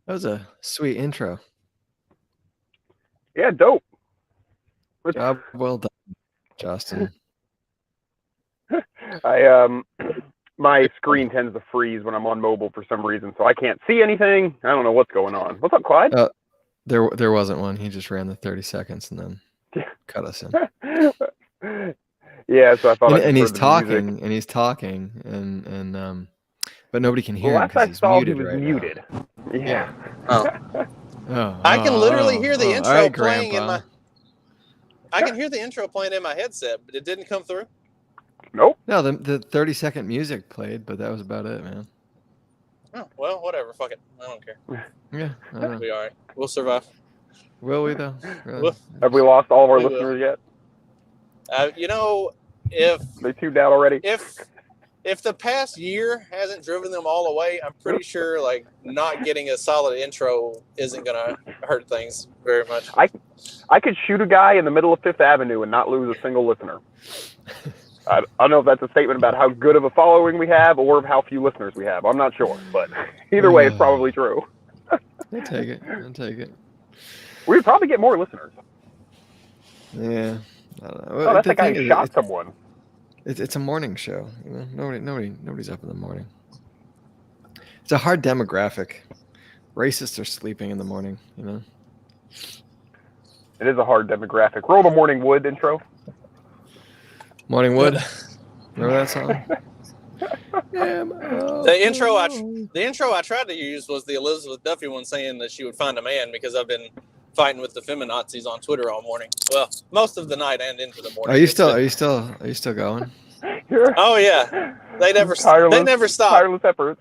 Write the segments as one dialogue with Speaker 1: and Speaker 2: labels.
Speaker 1: That was a sweet intro.
Speaker 2: Yeah, dope.
Speaker 1: Job well done, Justin.
Speaker 2: My screen tends to freeze when I'm on mobile for some reason, so I can't see anything. I don't know what's going on. What's up, Clyde?
Speaker 1: There wasn't one. He just ran the 30 seconds and then cut us in.
Speaker 2: Yeah, so I thought
Speaker 1: and he's
Speaker 2: talking,
Speaker 1: and but nobody can hear him because he's muted right
Speaker 2: muted.
Speaker 1: now.
Speaker 2: Yeah.
Speaker 3: I can literally hear the intro
Speaker 1: right,
Speaker 3: playing
Speaker 1: Grandpa.
Speaker 3: in my. I can hear the intro playing in my headset, but it didn't come through.
Speaker 2: Nope.
Speaker 1: No, the 30-second music played, but that was about it, man.
Speaker 3: Oh, well, whatever. Fuck it. I don't care.
Speaker 1: Yeah,
Speaker 3: We'll be all right. We'll survive.
Speaker 1: Will we though? Really?
Speaker 2: Have we lost all of our listeners yet?
Speaker 3: If
Speaker 2: they tuned out already.
Speaker 3: If the past year hasn't driven them all away, I'm pretty sure like not getting a solid intro isn't gonna hurt things very much.
Speaker 2: I could shoot a guy in the middle of Fifth Avenue and not lose a single listener. I don't know if that's a statement about how good of a following we have or how few listeners we have. I'm not sure, but either way, it's probably true.
Speaker 1: I'll take it.
Speaker 2: We'd probably get more listeners.
Speaker 1: Yeah, I don't know.
Speaker 2: Oh, that's the guy who shot someone.
Speaker 1: It's a morning show. You know? Nobody's up in the morning. It's a hard demographic. Racists are sleeping in the morning. You know.
Speaker 2: It is a hard demographic. Roll the Morning Wood intro.
Speaker 1: Morning Wood. Remember that song?
Speaker 3: The intro I tried to use was the Elizabeth Duffy one saying that she would find a man because I've been fighting with the feminazis on Twitter all morning. Well, most of the night and into the morning.
Speaker 1: Are you still going?
Speaker 3: Oh yeah. They never stop.
Speaker 2: Tireless efforts.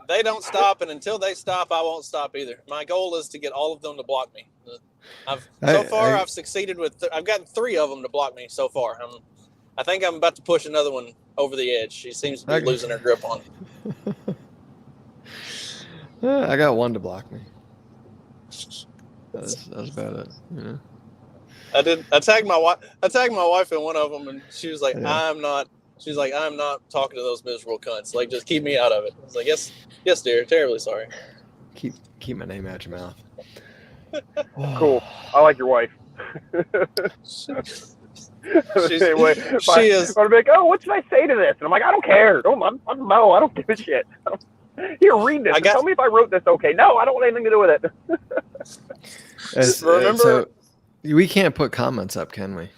Speaker 3: They don't stop, and until they stop, I won't stop either. My goal is to get all of them to block me. I've succeeded with. I've gotten 3 of them to block me so far. I think I'm about to push another one over the edge. She seems to be losing her grip on it.
Speaker 1: I got 1 to block me. That's about it. Yeah.
Speaker 3: I tagged my wife in one of them, and she was like, yeah. I'm not talking to those miserable cunts. Like, just keep me out of it. I was like, yes, dear. Terribly sorry.
Speaker 1: Keep my name out your mouth.
Speaker 2: Cool. I like your wife.
Speaker 3: She is.
Speaker 2: I'm like, what should I say to this? And I'm like, I don't care. I don't give a shit. Here, read this. Tell me if I wrote this okay. No, I don't want anything to do with
Speaker 3: it. Remember,
Speaker 1: so we can't put comments up, can we?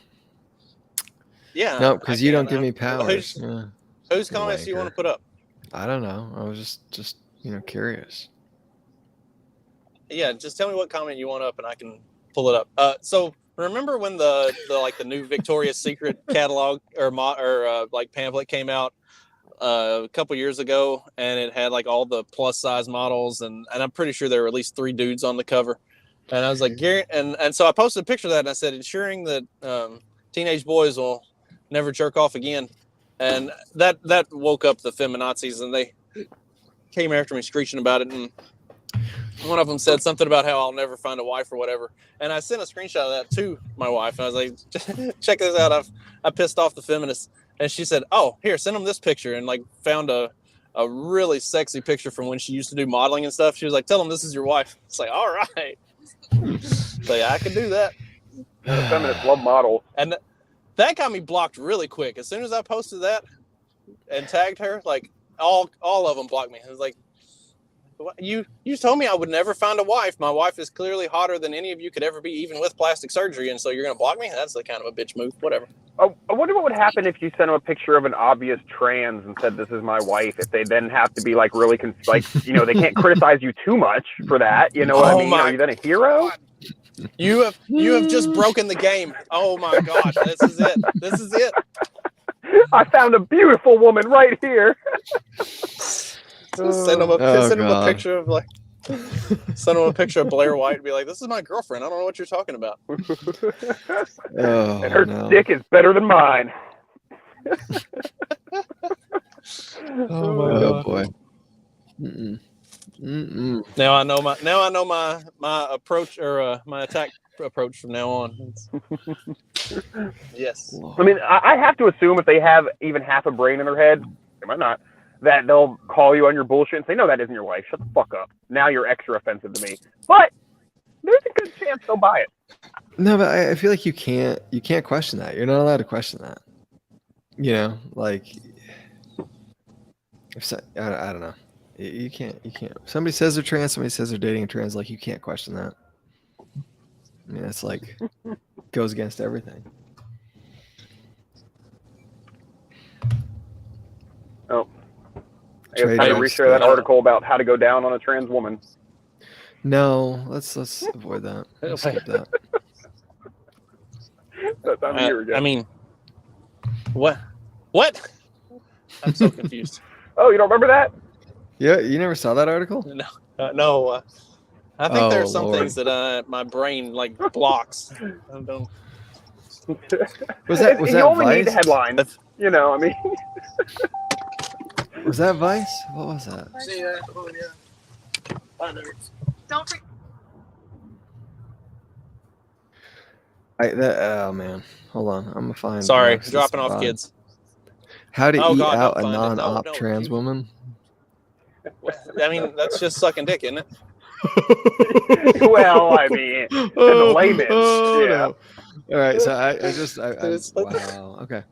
Speaker 3: Yeah.
Speaker 1: No, because you don't give me powers.
Speaker 3: Whose comments do you want to put up?
Speaker 1: I don't know. I was just curious.
Speaker 3: Yeah, just tell me what comment you want up, and I can pull it up. So remember when the new Victoria's Secret catalog or pamphlet came out a couple years ago, and it had like all the plus size models, and I'm pretty sure there were at least 3 dudes on the cover. And I was like, and so I posted a picture of that, and I said, ensuring that teenage boys will never jerk off again. And that woke up the feminazis, and they came after me screeching about it. And one of them said something about how I'll never find a wife or whatever. And I sent a screenshot of that to my wife. And I was like, check this out. I pissed off the feminists. And she said, oh, here, send them this picture. And like found a really sexy picture from when she used to do modeling and stuff. She was like, tell them this is your wife. It's like, all right. So yeah, I can do that.
Speaker 2: The feminists love models.
Speaker 3: And that got me blocked really quick. As soon as I posted that and tagged her, like all of them blocked me. I was like, you told me I would never find a wife. My wife is clearly hotter than any of you could ever be, even with plastic surgery. And so you're going to block me? That's the kind of a bitch move. Whatever.
Speaker 2: I wonder what would happen if you sent them a picture of an obvious trans and said, this is my wife. If they then have to be like really, they can't criticize you too much for that. You know what I mean? Are you then a hero?
Speaker 3: You have just broken the game. Oh my gosh. This is it.
Speaker 2: I found a beautiful woman right here.
Speaker 3: Send them a picture of send them a picture of Blair White and be like, this is my girlfriend. I don't know what you're talking about.
Speaker 2: And her dick is better than mine.
Speaker 1: Oh boy.
Speaker 3: Now I know my approach or my attack approach from now on. Yes.
Speaker 2: I mean, I have to assume if they have even half a brain in their head, they might not. that they'll call you on your bullshit and say, no, that isn't your wife. Shut the fuck up. Now you're extra offensive to me. But there's a good chance they'll buy it.
Speaker 1: No, but I feel like you can't question that. You're not allowed to question that. You know, like I don't know. You can't. If somebody says they're trans, somebody says they're dating a trans, like you can't question that. I mean, it's like goes against everything.
Speaker 2: Oh, I guess time to reshare that article about how to go down on a trans woman.
Speaker 1: No, let's avoid that. Let's skip that.
Speaker 2: That time of year ago.
Speaker 3: I mean, what? I'm so confused.
Speaker 2: Oh, you don't remember that?
Speaker 1: Yeah, you never saw that article?
Speaker 3: No. I think there are some
Speaker 1: Lord.
Speaker 3: things that my brain like blocks. I don't.
Speaker 1: Was that
Speaker 2: you only
Speaker 1: Vice?
Speaker 2: need the headlines. You know, I mean.
Speaker 1: Was that Vice? What was that?
Speaker 3: See that? Oh yeah.
Speaker 4: Don't forget.
Speaker 1: Oh man, hold on. I'm gonna find.
Speaker 3: Sorry,
Speaker 1: Alexis
Speaker 3: dropping off
Speaker 1: Vod.
Speaker 3: kids.
Speaker 1: How to
Speaker 3: Oh,
Speaker 1: eat
Speaker 3: God,
Speaker 1: out
Speaker 3: don't
Speaker 1: a
Speaker 3: find it.
Speaker 1: non-op
Speaker 3: No,
Speaker 1: trans woman?
Speaker 3: I mean, that's just sucking dick, isn't it?
Speaker 2: Well, I mean, as a layman, yeah.
Speaker 1: No. All right, so I
Speaker 3: It's-
Speaker 1: wow. Okay,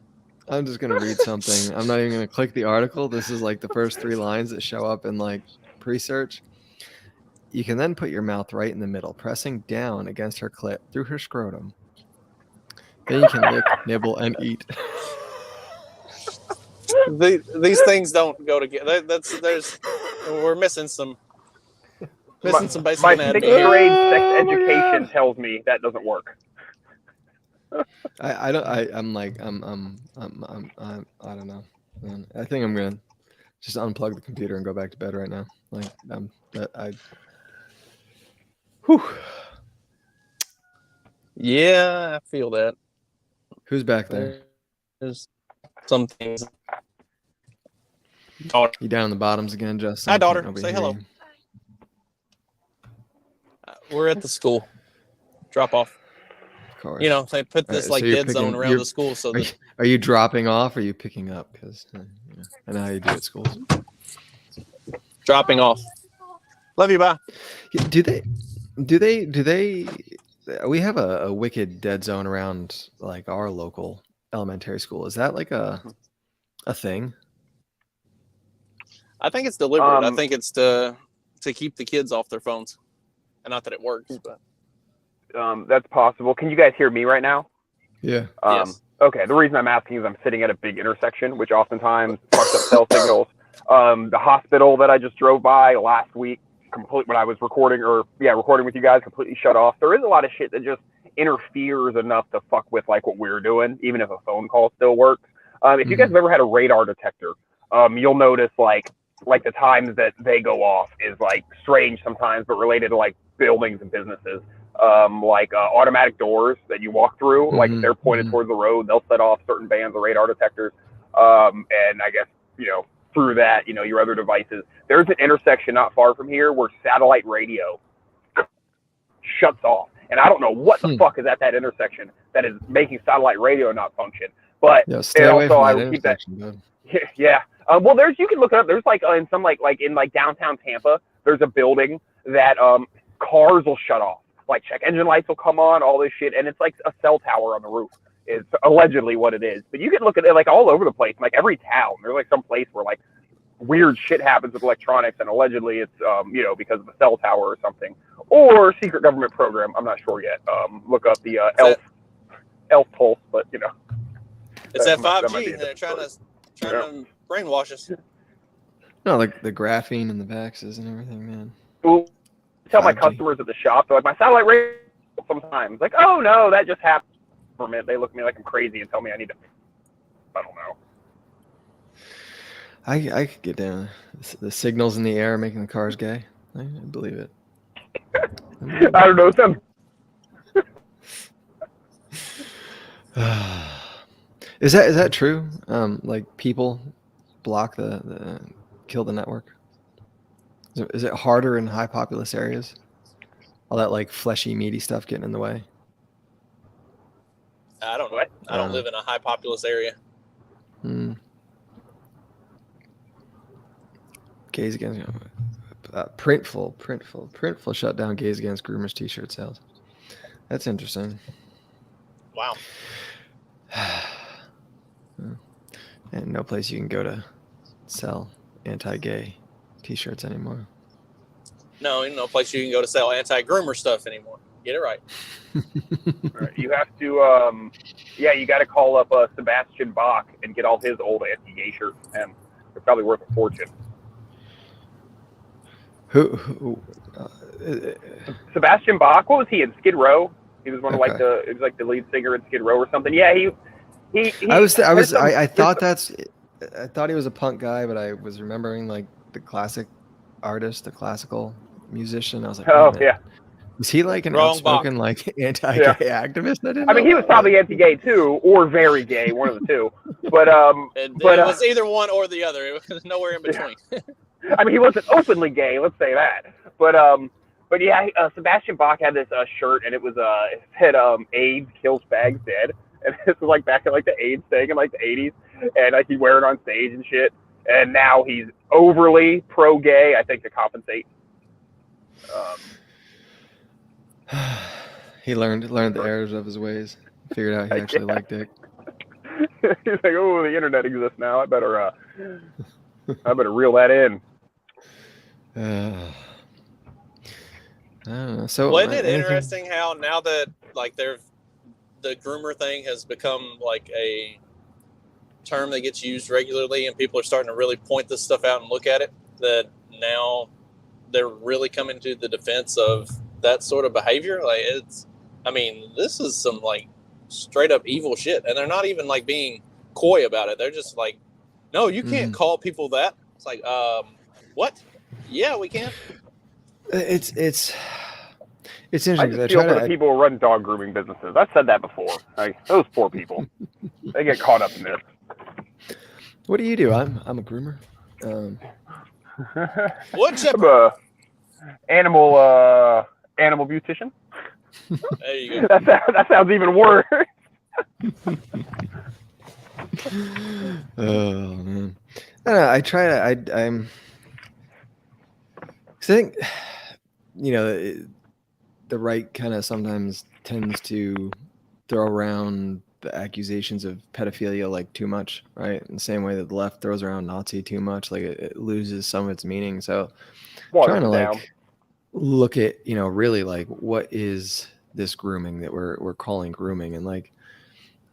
Speaker 1: I'm just gonna read something. I'm not even gonna click the article. This is like the first 3 lines that show up in like pre-search. You can then put your mouth right in the middle, pressing down against her clit through her scrotum. Then you can lick, nibble, and eat.
Speaker 3: These things don't go together. We're missing some basic
Speaker 2: My 6th
Speaker 3: anatomy.
Speaker 2: grade sex education tells me that doesn't work.
Speaker 1: I don't. I'm I don't know. Man, I think I'm gonna just unplug the computer and go back to bed right now. Like Whew.
Speaker 3: Yeah, I feel that.
Speaker 1: Who's back there?
Speaker 3: There's some things.
Speaker 1: You down in the bottoms again, Justin?
Speaker 3: Hi, daughter.
Speaker 1: Nobody
Speaker 3: Say
Speaker 1: hear
Speaker 3: hello.
Speaker 1: you.
Speaker 3: We're at the school. Drop off.
Speaker 1: Of course.
Speaker 3: You know, they put this
Speaker 1: Alright, so you're
Speaker 3: dead zone
Speaker 1: picking-
Speaker 3: around
Speaker 1: you're-
Speaker 3: the school so that
Speaker 1: Are you dropping off or are you picking up? Because I know how you do at schools.
Speaker 3: dropping off. Love you, bye.
Speaker 1: Do they? We have a wicked dead zone around like our local elementary school. Is that like a thing?
Speaker 3: I think it's deliberate. I think it's to keep the kids off their phones. And not that it works, but
Speaker 2: That's possible. Can you guys hear me right now?
Speaker 1: Yeah.
Speaker 3: yes.
Speaker 2: Okay, the reason I'm asking is I'm sitting at a big intersection, which oftentimes fucks up cell signals. The hospital that I just drove by last week, when I was recording with you guys, completely shut off. There is a lot of shit that just interferes enough to fuck with like what we're doing, even if a phone call still works. If you guys have ever had a radar detector, you'll notice like the times that they go off is like strange sometimes, but related to like buildings and businesses. Automatic doors that you walk through, like if they're pointed towards the road, they'll set off certain bands of radar detectors. And I guess, through that, your other devices. There's an intersection not far from here where satellite radio shuts off. And I don't know what the fuck is at that intersection that is making satellite radio not function. But
Speaker 1: Stay away from that
Speaker 2: keep that.
Speaker 1: intersection,
Speaker 2: Yeah. Well, you can look it up. There's like in some like in downtown Tampa, there's a building that cars will shut off. Like check engine lights will come on, all this shit, and it's like a cell tower on the roof. Is allegedly what it is. But you can look at it like all over the place. Like every town, there's like some place where like weird shit happens with electronics, and allegedly it's because of a cell tower or something, or secret government program. I'm not sure yet. Look up the ELF pulse, but
Speaker 3: It's that
Speaker 2: might be
Speaker 3: 5G.
Speaker 2: a
Speaker 3: They're trying
Speaker 2: different
Speaker 3: to brainwash us.
Speaker 1: No, like the graphene and the vaxes and everything, man.
Speaker 2: Ooh, tell my
Speaker 1: 5G.
Speaker 2: customers at the shop, they're like, my satellite radio sometimes. Like, oh no, that just happened. For a minute, they look at me like I'm crazy and tell me I need to. I don't know.
Speaker 1: I could get down. The signals in the air making the cars gay. I believe it.
Speaker 2: I don't know.
Speaker 1: Is that true? Like people block kill the network. Is it harder in high populous areas? All that like fleshy, meaty stuff getting in the way.
Speaker 3: I don't know. I don't live in a high populous area.
Speaker 1: Gays against Printful shut down Gays Against Groomers t-shirt sales. That's interesting.
Speaker 3: Wow.
Speaker 1: And no place you can go to sell anti-gay t-shirts anymore.
Speaker 3: No, no place you can go to sell anti-groomer stuff anymore. Get it right.
Speaker 2: Right. You have to, you got to call up Sebastian Bach and get all his old anti-gay shirts, and they're probably worth a fortune.
Speaker 1: Who
Speaker 2: Sebastian Bach, what was he in Skid Row? He was one of
Speaker 1: Okay.
Speaker 2: he was like the lead singer in Skid Row or something. Yeah, he
Speaker 1: I thought he was a punk guy, but I was remembering like the classic artist, the classical musician. I was like,
Speaker 2: oh
Speaker 1: man,
Speaker 2: yeah.
Speaker 1: was he like an
Speaker 3: Wrong
Speaker 1: outspoken like anti-gay activist?
Speaker 2: I mean, he was probably anti-gay too, or very gay, one of the two. But
Speaker 3: It was either one or the other. It was nowhere in between.
Speaker 2: I mean, he wasn't openly gay, let's say that. But yeah, Sebastian Bach had this shirt, and it said AIDS kills fags dead, and this was like back in like the AIDS thing in like the 80s, and like he'd wear it on stage and shit. And now he's overly pro-gay, I think, to compensate.
Speaker 1: He learned the errors of his ways. Figured out he actually liked dick.
Speaker 2: He's like, oh, the internet exists now. I better reel that in.
Speaker 1: I don't know. So
Speaker 3: wasn't it interesting how now that like the groomer thing has become like a term that gets used regularly, and people are starting to really point this stuff out and look at it, that now they're really coming to the defense of that sort of behavior. Like this is some like straight up evil shit, and they're not even like being coy about it. They're just like, no, you can't call people that. It's like, what? Yeah, we can.
Speaker 1: It's interesting.
Speaker 2: I just feel for the people who run dog grooming businesses. I've said that before. Like, those poor people, they get caught up in this.
Speaker 1: What do you do? I'm a groomer.
Speaker 3: What?
Speaker 2: I'm a animal beautician.
Speaker 3: There you go.
Speaker 2: That sounds even worse.
Speaker 1: Oh man, I try to. I'm. Cause I think, the right kind of sometimes tends to throw around the accusations of pedophilia like too much, right? In the same way that the left throws around Nazi too much, like it loses some of its meaning. So trying to like look at, really like what is this grooming that we're calling grooming, and like,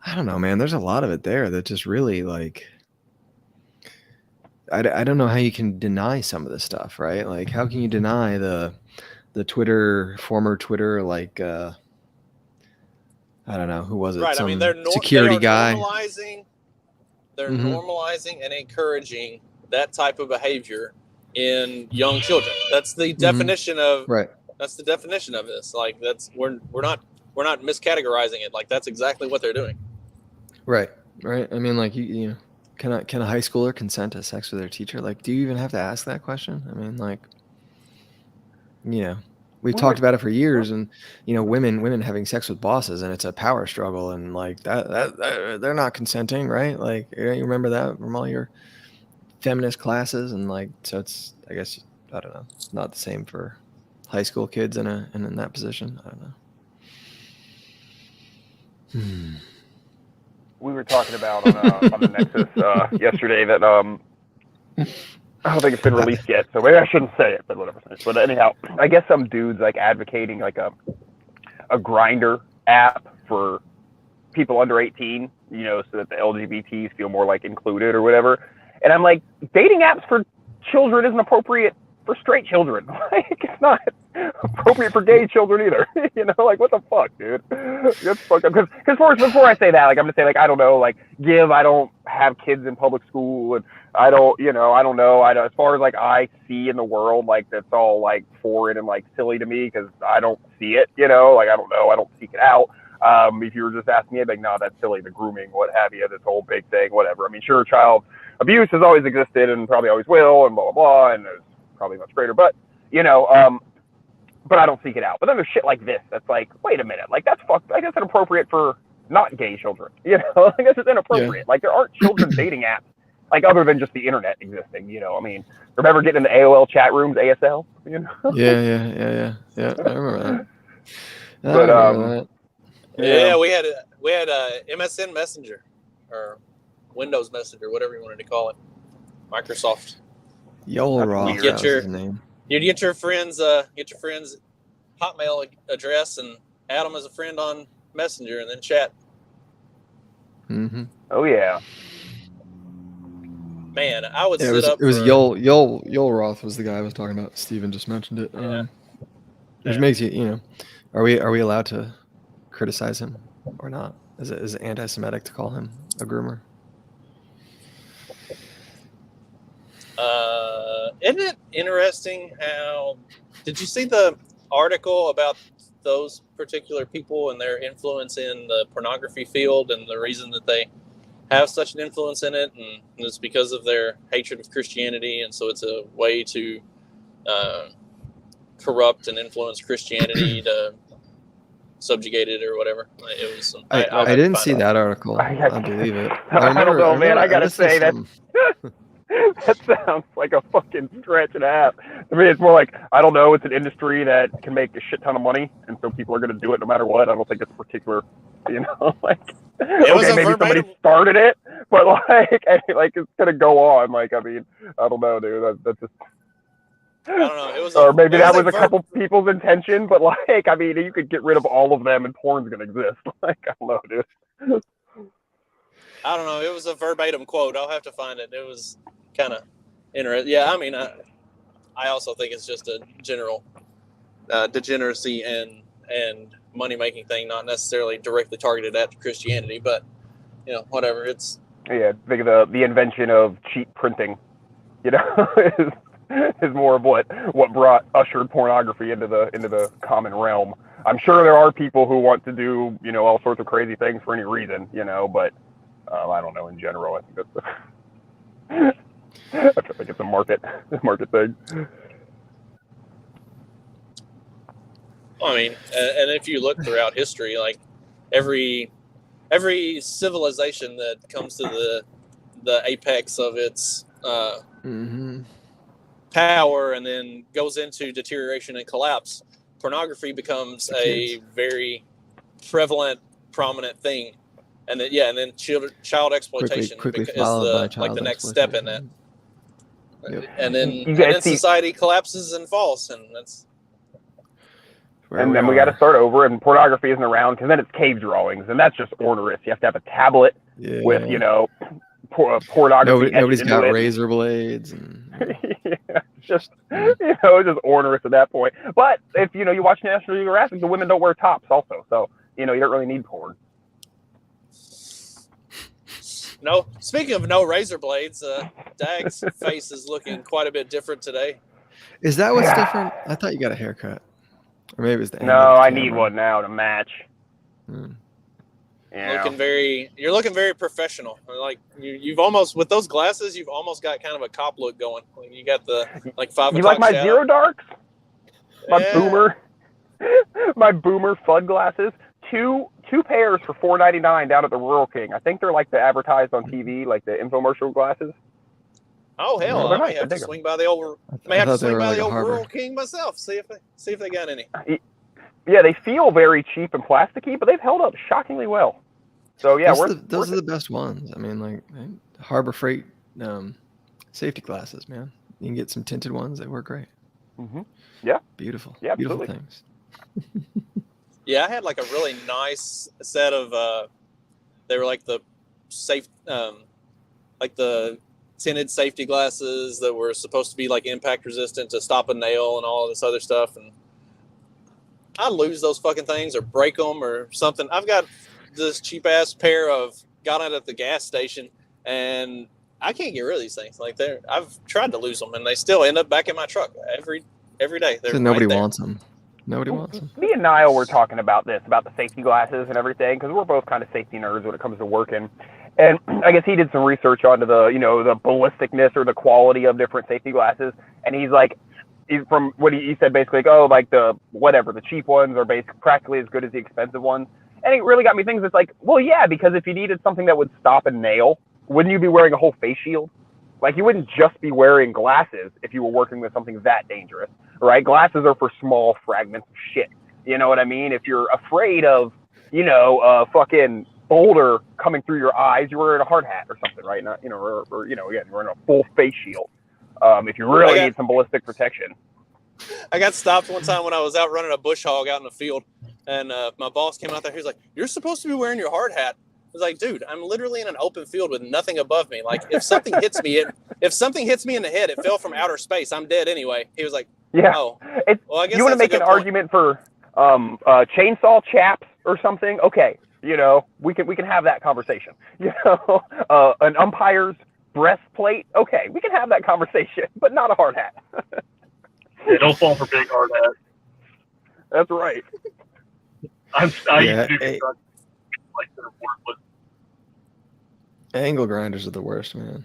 Speaker 1: I don't know, man, there's a lot of it there that just really like, I don't know how you can deny some of this stuff, right? Like, how can you deny the former Twitter, like, I don't know, who was it?
Speaker 3: Right.
Speaker 1: Some
Speaker 3: they're
Speaker 1: security guy.
Speaker 3: They're normalizing and encouraging that type of behavior in young children. That's the definition of
Speaker 1: right.
Speaker 3: That's the definition of this. Like, we're not miscategorizing it. Like, that's exactly what they're doing. Right.
Speaker 1: I mean, like, you can a high schooler consent to sex with their teacher? Like, do you even have to ask that question? I mean, like, we've talked about it for years, and women having sex with bosses, and it's a power struggle, and like that they're not consenting, right? Like, you remember that from all your feminist classes, and like, so it's, I guess, I don't know, it's not the same for high school kids in that position. I don't know.
Speaker 2: We were talking about on the Nexus yesterday that I don't think it's been released yet, so maybe I shouldn't say it, but whatever. But anyhow, I guess some dude's like advocating like a Grindr app for people under 18, so that the LGBTs feel more like included or whatever. And I'm like, dating apps for children isn't appropriate for straight children. Like, it's not appropriate for gay children either. Like, what the fuck, dude? That's fucked up. Because before I say that, like, I'm gonna say, like, I don't know, like, I don't have kids in public school, and I don't know. As far as like I see in the world, like, that's all like foreign and like silly to me because I don't see it. Like, I don't know. I don't seek it out. If you were just asking me, I'd be like, no, that's silly. The grooming, what have you, this whole big thing, whatever. I mean, sure, child abuse has always existed and probably always will, and blah blah blah, and it's probably much greater, but but I don't seek it out. But then there's shit like this that's like, wait a minute, like, that's fucked. I guess it's inappropriate for not gay children. I guess it's inappropriate. Yeah. Like, there aren't children dating apps Like other than just the internet existing, you know. I mean, remember getting in the AOL chat rooms, ASL, you know?
Speaker 1: Yeah. I remember that.
Speaker 2: But,
Speaker 1: I remember that.
Speaker 3: Yeah, we had MSN Messenger or Windows Messenger, whatever you wanted to call it. Microsoft.
Speaker 1: Yoel Roth,
Speaker 2: weird.
Speaker 1: that was his name.
Speaker 3: You'd get your friend's Hotmail address and add them as a friend on Messenger and then chat.
Speaker 1: Mm-hmm.
Speaker 2: Oh yeah.
Speaker 3: Man, I would
Speaker 1: Yeah,
Speaker 3: sit up.
Speaker 1: it was
Speaker 3: for,
Speaker 1: Yoel Roth was the guy I was talking about. Steven just mentioned it. Which makes you, are we allowed to criticize him or not? Is it anti-Semitic to call him a groomer?
Speaker 3: Isn't it interesting how? Did you see the article about those particular people and their influence in the pornography field and the reason that they have such an influence in it, and it's because of their hatred of Christianity, and so it's a way to corrupt and influence Christianity to subjugate it or whatever. It was.
Speaker 1: I didn't see that article. I believe it.
Speaker 2: I don't know, man. I gotta say that that sounds like a fucking stretch and a half. I mean, it's more like, I don't know, it's an industry that can make a shit ton of money, and so people are going to do it no matter what. I don't think it's particular, like, okay, maybe somebody started it, but like it's going to go on. Like, I mean, I don't know, dude. That's just...
Speaker 3: I don't know.
Speaker 2: Or maybe that was a couple people's intention, but like, I mean, you could get rid of all of them and porn's going to exist. Like, I don't know, dude.
Speaker 3: I don't know. It was a verbatim quote. I'll have to find it. It was kind of interesting. Yeah, I mean, I also think it's just a general degeneracy and money-making thing, not necessarily directly targeted at Christianity, but, whatever. It's...
Speaker 2: Yeah, I think the invention of cheap printing, is more of what ushered pornography into the common realm. I'm sure there are people who want to do, all sorts of crazy things for any reason, but I don't know. In general, I think I think it's a market thing.
Speaker 3: I mean, and if you look throughout history, like every civilization that comes to the apex of its power and then goes into deterioration and collapse, pornography becomes a very prevalent, prominent thing. And then child exploitation
Speaker 1: quickly
Speaker 3: is the next step in that.
Speaker 1: Yep.
Speaker 3: And then society collapses and falls, and that's.
Speaker 2: And then we got to start over, and pornography isn't around because then it's cave drawings, and that's just onerous. You have to have a tablet with pornography.
Speaker 1: Nobody's got razor blades. And...
Speaker 2: just it's just onerous at that point. But if you watch National Geographic, the women don't wear tops also, so you don't really need porn.
Speaker 3: No. Speaking of no razor blades, Dag's face is looking quite a bit different today.
Speaker 1: Is that what's different? I thought you got a haircut, or maybe it was the.
Speaker 2: No, I need one now to match.
Speaker 3: Yeah. You're looking very professional. Like you've almost, with those glasses, you've almost got kind of a cop look going. You got the 5 o'clock.
Speaker 2: You like my
Speaker 3: shadow.
Speaker 2: Zero Darks? My boomer FUD glasses. Two pairs for $4.99 down at the Rural King. I think they're like the advertised on TV, like the infomercial glasses.
Speaker 3: Oh hell! I may have to swing by the old. Rural King myself. See if they got any.
Speaker 2: Yeah, they feel very cheap and plasticky, but they've held up shockingly well. So yeah,
Speaker 1: those are the best ones. I mean, like Harbor Freight safety glasses, man. You can get some tinted ones that work great.
Speaker 2: Yeah,
Speaker 1: beautiful.
Speaker 2: Yeah,
Speaker 1: beautiful
Speaker 2: absolutely.
Speaker 1: things.
Speaker 3: Yeah, I had like a really nice set of. They were like the safe, like the tinted safety glasses that were supposed to be like impact resistant to stop a nail and all this other stuff. And I lose those fucking things or break them or something. I've got this cheap ass pair got it at the gas station, and I can't get rid of these things. Like I've tried to lose them, and they still end up back in my truck every day.
Speaker 1: Nobody wants them. Nobody wants them.
Speaker 2: Me and Niall were talking about this, about the safety glasses and everything, because we're both kind of safety nerds when it comes to working. And I guess he did some research onto the ballisticness or the quality of different safety glasses. And he's from what he said, basically, like, the cheap ones are practically as good as the expensive ones. And it really got me thinking. It's like, well, yeah, because if you needed something that would stop a nail, wouldn't you be wearing a whole face shield? Like, you wouldn't just be wearing glasses if you were working with something that dangerous, right? Glasses are for small fragments of shit. You know what I mean? If you're afraid of, fucking boulder coming through your eyes, you're wearing a hard hat or something, right? Not, or again, you're wearing a full face shield. If you really need some ballistic protection.
Speaker 3: I got stopped one time when I was out running a bush hog out in the field, and my boss came out there. He was like, "You're supposed to be wearing your hard hat." I was like, "Dude, I'm literally in an open field with nothing above me. Like, if something hits me in the head, it fell from outer space. I'm dead anyway." He was like,
Speaker 2: "Yeah,
Speaker 3: oh,
Speaker 2: well, I guess you want to make an argument for chainsaw chaps or something? Okay, we can have that conversation. An umpire's breastplate. Okay, we can have that conversation, but not a hard hat."
Speaker 4: Yeah, don't fall for big hard hat.
Speaker 2: That's right.
Speaker 4: I used to do construction, like they're worthless.
Speaker 1: Angle grinders are the worst, man.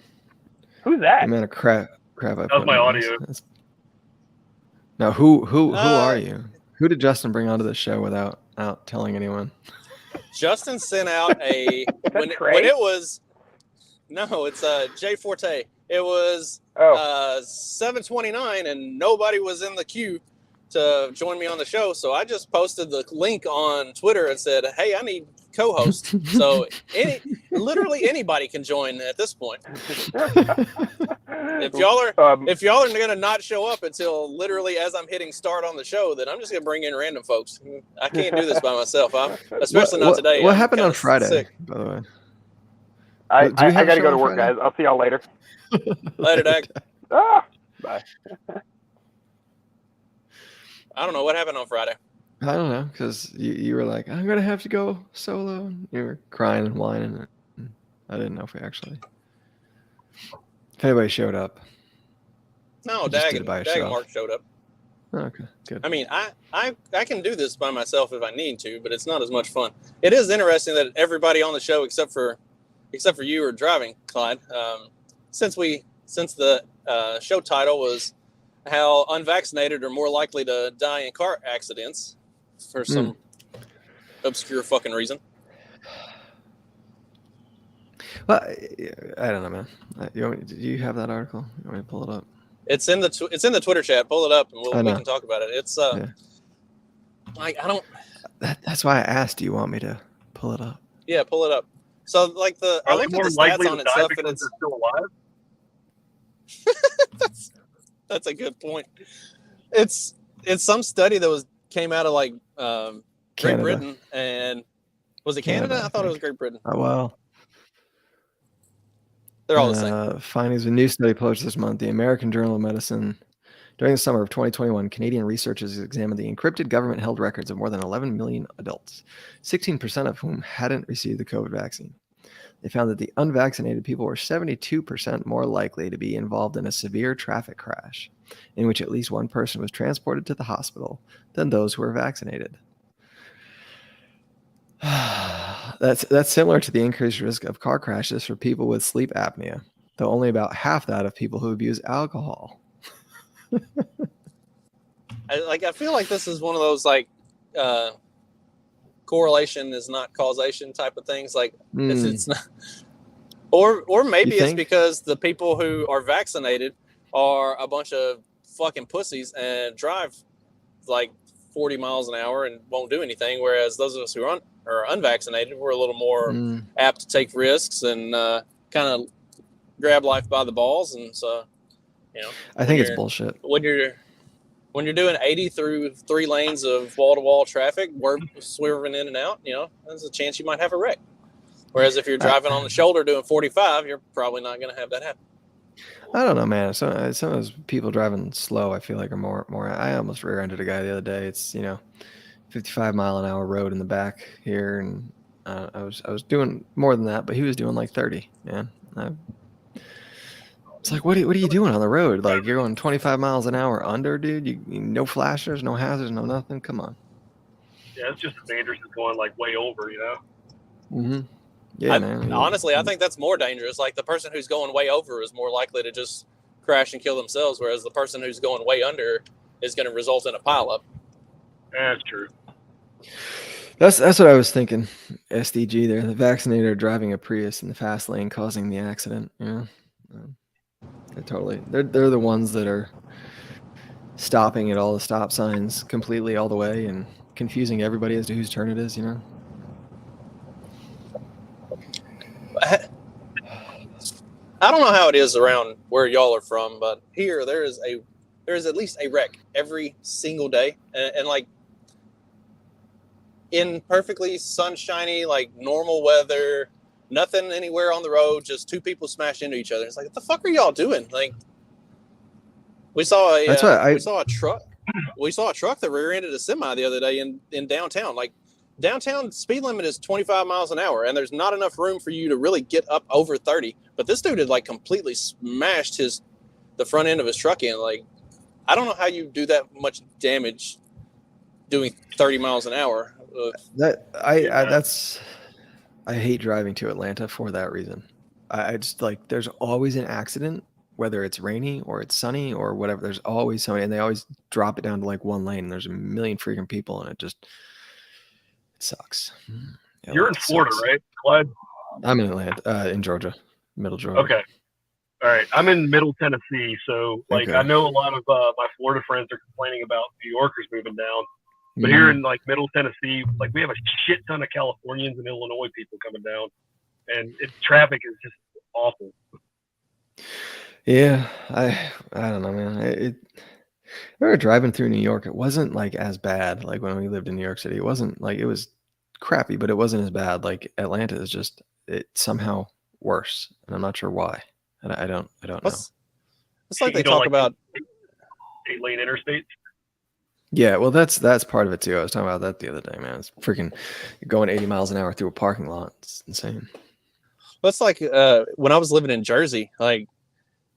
Speaker 2: Who's that?
Speaker 1: The amount of crap I put.
Speaker 4: That was my audio.
Speaker 1: Now, who are you? Who did Justin bring onto the show without telling anyone?
Speaker 3: Justin sent out a when it was it's Jay Forte. It was 7:29 and nobody was in the queue to join me on the show, so I just posted the link on Twitter and said, "Hey, I need co-host." So literally anybody can join at this point. If y'all are gonna not show up until literally as I'm hitting start on the show, then I'm just gonna bring in random folks. I can't do this by myself. Especially not today.
Speaker 1: What happened on Friday,
Speaker 3: sick.
Speaker 1: by the way?
Speaker 2: I got to go to work, guys. I'll see y'all later.
Speaker 3: Later, Dak.
Speaker 2: Bye.
Speaker 3: I don't know what happened on Friday.
Speaker 1: I don't know, because you were like, "I'm gonna have to go solo." You were crying and whining. I didn't know if anybody showed up.
Speaker 3: No, Dag and Mark showed up.
Speaker 1: Oh, okay, good.
Speaker 3: I mean, I can do this by myself if I need to, but it's not as much fun. It is interesting that everybody on the show, except for you, are driving, Clyde. Since the show title was how unvaccinated are more likely to die in car accidents for some obscure fucking reason.
Speaker 1: Well, I don't know, man. Do you have that article? You want me to pull it up?
Speaker 3: It's in the Twitter chat. Pull it up and we can talk about it. It's like I don't.
Speaker 1: That's why I asked. Do you want me to pull it up?
Speaker 3: Yeah, pull it up. So like I looked at the stats on it stuff, and it's
Speaker 4: still alive.
Speaker 3: That's a good point. It's some study that came out of like Great Britain, and was it Canada? I thought it was Great Britain.
Speaker 1: Oh well.
Speaker 3: They're all the same.
Speaker 1: Findings of a new study published this month, the American Journal of Medicine. During the summer of 2021, Canadian researchers examined the encrypted government-held records of more than 11 million adults, 16% of whom hadn't received the COVID vaccine. They found that the unvaccinated people were 72% more likely to be involved in a severe traffic crash, in which at least one person was transported to the hospital, than those who were vaccinated. That's similar to the increased risk of car crashes for people with sleep apnea, though only about half that of people who abuse alcohol.
Speaker 3: I feel like this is one of those like correlation is not causation type of things. Like it's not, or maybe it's because the people who are vaccinated are a bunch of fucking pussies and drive like 40 miles an hour and won't do anything, whereas those of us who are unvaccinated, we're a little more apt to take risks and kind of grab life by the balls. And so,
Speaker 1: I think it's bullshit.
Speaker 3: When you're doing 80 through 3 lanes of wall-to-wall traffic, swerving in and out, there's a chance you might have a wreck. Whereas if you're driving on the shoulder doing 45, you're probably not going to have that happen.
Speaker 1: I don't know, man. Some of those people driving slow, I feel like are more. I almost rear-ended a guy the other day. It's 55-mile-an-hour road in the back here, and I was doing more than that, but he was doing like 30. Man, it's like, what are you doing on the road? Like, you're going 25 miles an hour under, dude. You no flashers, no hazards, no nothing. Come on.
Speaker 4: Yeah, it's just as dangerous as going like way over,
Speaker 1: Mm-hmm. Yeah, man.
Speaker 3: Honestly, I think that's more dangerous. Like the person who's going way over is more likely to just crash and kill themselves, whereas the person who's going way under is going to result in a pileup.
Speaker 4: That's true.
Speaker 1: That's what I was thinking. SDG there, the vaccinated are driving a Prius in the fast lane, causing the accident. They're the ones that are stopping at all the stop signs completely all the way and confusing everybody as to whose turn it is.
Speaker 3: I don't know how it is around where y'all are from, but here there is at least a wreck every single day, and like in perfectly sunshiny, like normal weather, nothing anywhere on the road, just two people smash into each other. It's like, what the fuck are y'all doing? Like, we saw a truck that rear-ended a semi the other day in downtown. Like, downtown speed limit is 25 miles an hour, and there's not enough room for you to really get up over 30. But this dude had like completely smashed the front end of his truck in. Like, I don't know how you do that much damage doing 30 miles an hour.
Speaker 1: I hate driving to Atlanta for that reason. I just like, there's always an accident, whether it's rainy or it's sunny or whatever. There's always somebody, and they always drop it down to like one lane. And there's a million freaking people, and it sucks.
Speaker 4: You're in Florida, right, Clyde?
Speaker 1: I'm in Atlanta, in Georgia, middle Georgia.
Speaker 4: Okay. All right. I'm in Middle Tennessee, so like I know a lot of my Florida friends are complaining about New Yorkers moving down. But here in like Middle Tennessee, like we have a shit ton of Californians and Illinois people coming down, and traffic is just awful.
Speaker 1: Yeah, I don't know, man. We were driving through New York. It wasn't like as bad like when we lived in New York City. It wasn't like, it was crappy, but it wasn't as bad. Like Atlanta is just, it's somehow worse, and I'm not sure why. And I don't know.
Speaker 3: It's like they talk about
Speaker 4: 8-lane interstates.
Speaker 1: Yeah, well, that's part of it too. I was talking about that the other day, man. It's freaking, you're going 80 miles an hour through a parking lot. It's insane.
Speaker 3: Well, it's like when I was living in Jersey, like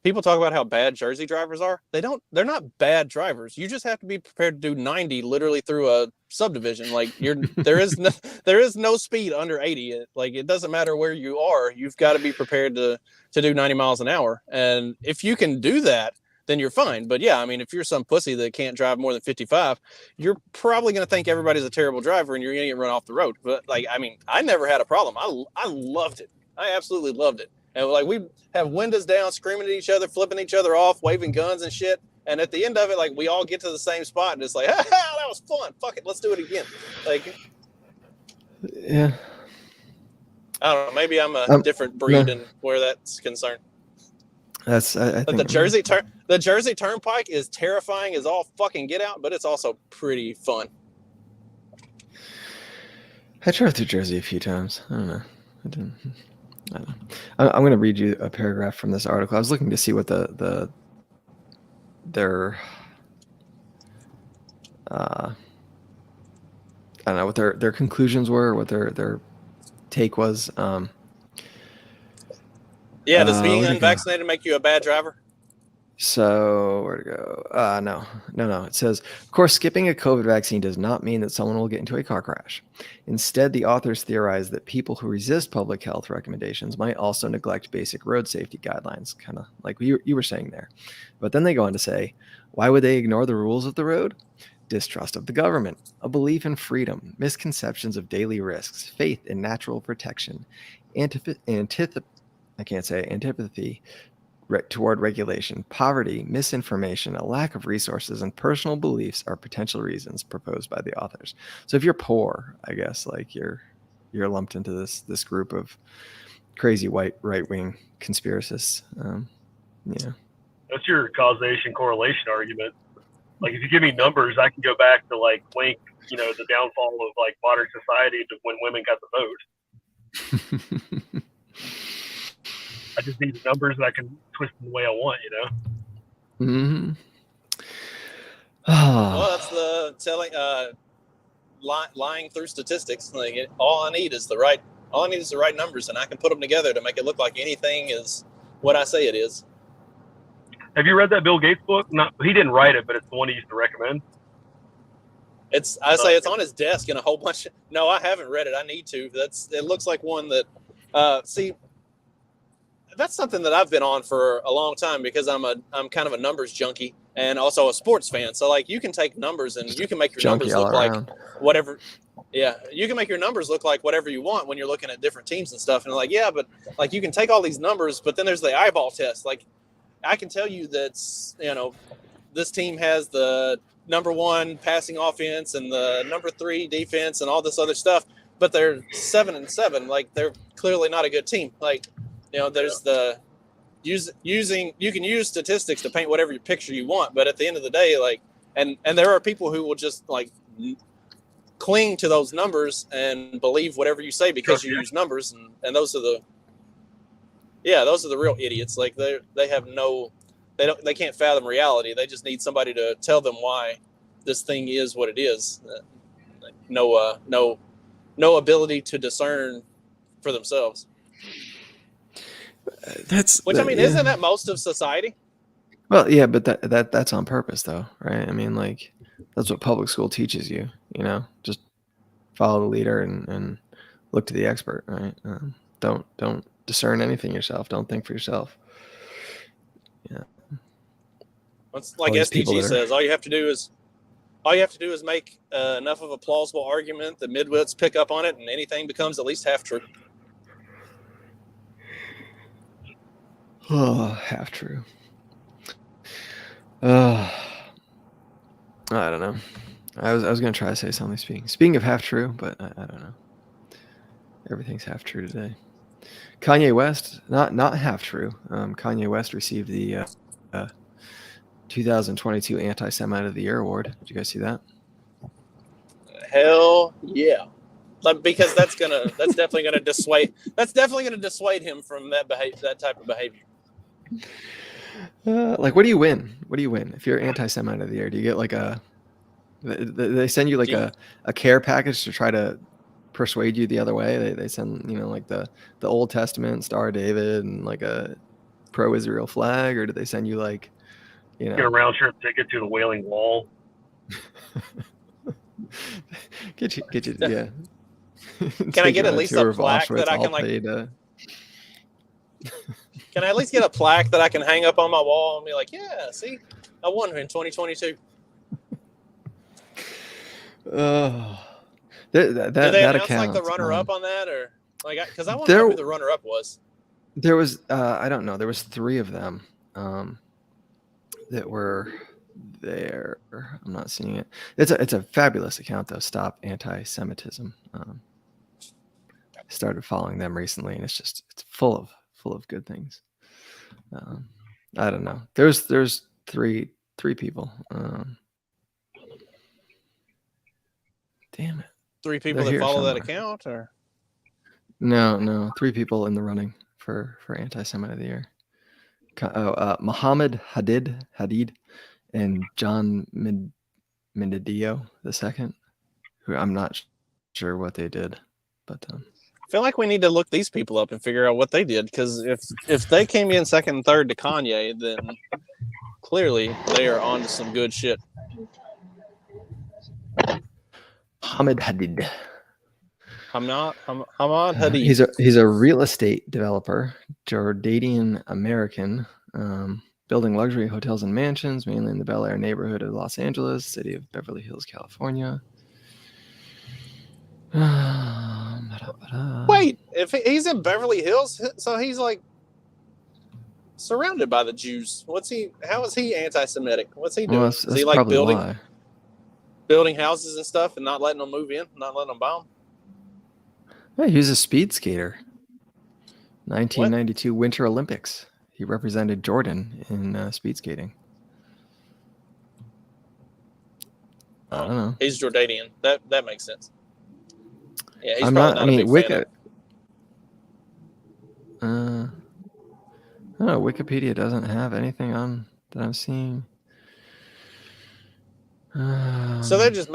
Speaker 3: people talk about how bad Jersey drivers are. They're not bad drivers. You just have to be prepared to do 90 literally through a subdivision. Like there is no speed under 80. Like, it doesn't matter where you are. You've got to be prepared to do 90 miles an hour. And if you can do that, then you're fine. But yeah, I mean, if you're some pussy that can't drive more than 55, you're probably going to think everybody's a terrible driver and you're going to get run off the road. But like, I mean, I never had a problem. I loved it. I absolutely loved it. And like, we have windows down, screaming at each other, flipping each other off, waving guns and shit. And at the end of it, like, we all get to the same spot and it's like, that was fun. Fuck it. Let's do it again. Like,
Speaker 1: yeah.
Speaker 3: I don't know. Maybe I'm a different breed in where that's concerned.
Speaker 1: That's I think
Speaker 3: the Jersey Turnpike is terrifying as all fucking get out, but it's also pretty fun.
Speaker 1: I drove through Jersey a few times. I don't know. I don't know. I'm going to read you a paragraph from this article. I was looking to see what their I don't know what their conclusions were, what their take was.
Speaker 3: Yeah, does being unvaccinated make you a bad driver?
Speaker 1: So where to go? No. It says, of course, skipping a COVID vaccine does not mean that someone will get into a car crash. Instead, the authors theorize that people who resist public health recommendations might also neglect basic road safety guidelines, kind of like you were saying there. But then they go on to say, why would they ignore the rules of the road? Distrust of the government, a belief in freedom, misconceptions of daily risks, faith in natural protection, antipathy toward regulation, poverty, misinformation, a lack of resources, and personal beliefs are potential reasons proposed by the authors. So if you're poor, I guess like you're lumped into this group of crazy white right-wing conspiracists. Yeah.
Speaker 4: That's your causation correlation argument. Like, if you give me numbers, I can go back to like link, the downfall of like modern society to when women got the vote. I just need the numbers that I can twist them the way I want,
Speaker 1: Mm-hmm.
Speaker 3: Well, that's the telling, lying through statistics. Like, all I need is the right numbers, and I can put them together to make it look like anything is what I say it is.
Speaker 4: Have you read that Bill Gates book? He didn't write it, but it's the one he used to recommend.
Speaker 3: It's on his desk in a whole bunch. No, I haven't read it. I need to. It looks like one that, see, that's something that I've been on for a long time because I'm kind of a numbers junkie and also a sports fan. So like, you can take numbers and you can make your numbers look like whatever. Yeah, you can make your numbers look like whatever you want when you're looking at different teams and stuff. And like, yeah, but like, you can take all these numbers, but then there's the eyeball test. Like, I can tell you that's, this team has the number 1 passing offense and the number 3 defense and all this other stuff, but they're 7-7. Like, they're clearly not a good team. Like, there's the you can use statistics to paint whatever picture you want, but at the end of the day, like, and there are people who will just like cling to those numbers and believe whatever you say because you use numbers, and those are the real idiots. Like, they can't fathom reality. They just need somebody to tell them why this thing is what it is. No ability to discern for themselves. Isn't that most of society?
Speaker 1: Well, yeah, but that's on purpose, though, right? I mean, like, that's what public school teaches you. Just follow the leader and look to the expert, right? Don't discern anything yourself. Don't think for yourself. Yeah.
Speaker 3: It's like SDG says, all you have to do is make enough of a plausible argument that midwits pick up on it, and anything becomes at least half true.
Speaker 1: Oh, half true. I don't know. I was gonna try to say something. Speaking of half true, but I don't know. Everything's half true today. Kanye West, not half true. Kanye West received the 2022 Anti-Semite of the Year award. Did you guys see that?
Speaker 3: Hell yeah! Because that's definitely gonna dissuade him from that type of behavior.
Speaker 1: Like, what do you win? What do you win if you're Anti-Semite of the Year? Do you get like they send you like a care package to try to persuade you the other way? They send like the Old Testament Star of David and like a pro-Israel flag, or do they send you like
Speaker 4: get a round trip ticket to the Wailing Wall?
Speaker 1: get you yeah.
Speaker 3: Can I get at least a plaque that I can Can I at least get a plaque that I can hang up on my wall and be like, yeah, see, I won in 2022?
Speaker 1: Oh,
Speaker 3: Did they announce like the runner-up on that, or like? Because I want to know who the runner-up was.
Speaker 1: There was I don't know. There was 3 of them that were there. I'm not seeing it. It's a fabulous account though. Stop Anti-Semitism. I started following them recently, and it's full of good things. I don't know. There's 3 people. Damn it.
Speaker 3: 3 people that follow that account, or
Speaker 1: no, 3 people in the running for Anti-Semite of the Year. Muhammad Hadid and John Mendidio II, who I'm not sure what they did, but
Speaker 3: I feel like we need to look these people up and figure out what they did, because if they came in second and third to Kanye, then clearly they are on to some good shit.
Speaker 1: Hamid Hadid.
Speaker 3: Hamad Hadid.
Speaker 1: He's a real estate developer, Jordanian American, building luxury hotels and mansions, mainly in the Bel Air neighborhood of Los Angeles, city of Beverly Hills, California.
Speaker 3: Wait, if he's in Beverly Hills, so he's like surrounded by the Jews. How is he anti-Semitic? What's he doing? Is he like building houses and stuff and not letting them move in, not letting them buy them?
Speaker 1: Yeah, he was a speed skater. 1992 Winter Olympics. He represented Jordan in speed skating. I don't know.
Speaker 3: He's Jordanian. That makes sense. Yeah, he's
Speaker 1: Wikipedia doesn't have anything on that I'm seeing.
Speaker 3: So they just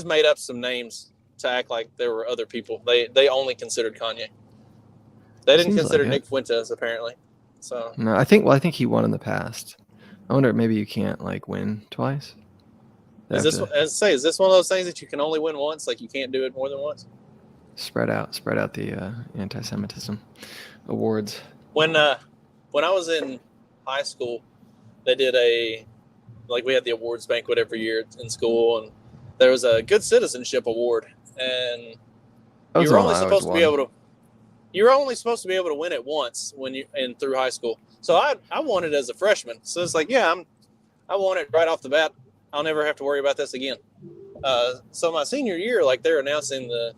Speaker 3: made up some names to act like there were other people. They only considered Kanye. They didn't consider Nick Fuentes, apparently. So
Speaker 1: no, I think he won in the past. I wonder if maybe you can't like win twice.
Speaker 3: Is this one of those things that you can only win once? Like you can't do it more than once?
Speaker 1: Spread out the anti-Semitism awards.
Speaker 3: When I was in high school, they did we had the awards banquet every year in school, and there was a good citizenship award, and you were only supposed to be able to you're only supposed to be able to win it once through high school. So I won it as a freshman. So it's like, yeah, I won it right off the bat. I'll never have to worry about this again. So my senior year, like they're announcing the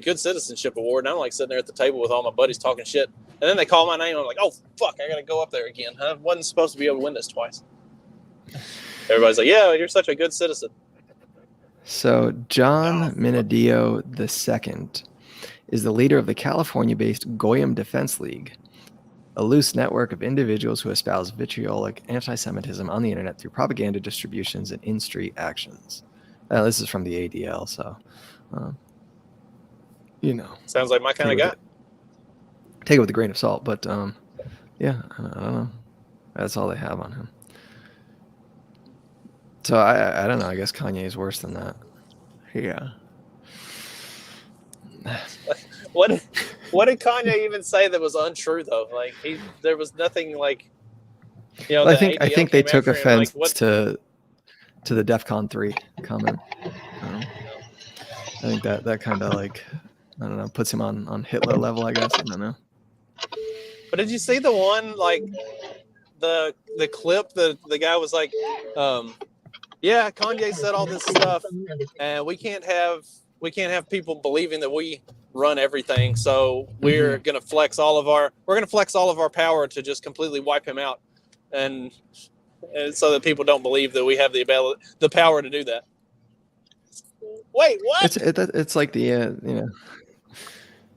Speaker 3: Good Citizenship Award, and I'm like sitting there at the table with all my buddies talking shit. And then they call my name. I'm like, oh fuck, I gotta go up there again. I wasn't supposed to be able to win this twice. Everybody's like, yeah, you're such a good citizen.
Speaker 1: So John Minadio II is the leader of the California-based Goyim Defense League, a loose network of individuals who espouse vitriolic anti-Semitism on the internet through propaganda distributions and in-street actions. This is from the ADL, so
Speaker 3: Sounds like my kind of guy.
Speaker 1: Take it with a grain of salt, but yeah, I don't know. That's all they have on him. So I don't know. I guess Kanye is worse than that. Yeah.
Speaker 3: What did Kanye even say that was untrue though? Like there was nothing like.
Speaker 1: Well, I think they took offense to the DEFCON 3 comment. I think that kind of like, I don't know, puts him on Hitler level, I guess. I don't know.
Speaker 3: But did you see the one, like the clip that the guy was like, yeah, Kanye said all this stuff, and we can't have people believing that we run everything. So we're gonna flex all of our power to just completely wipe him out, and so that people don't believe that we have the power to do that. Wait, what?
Speaker 1: It's like the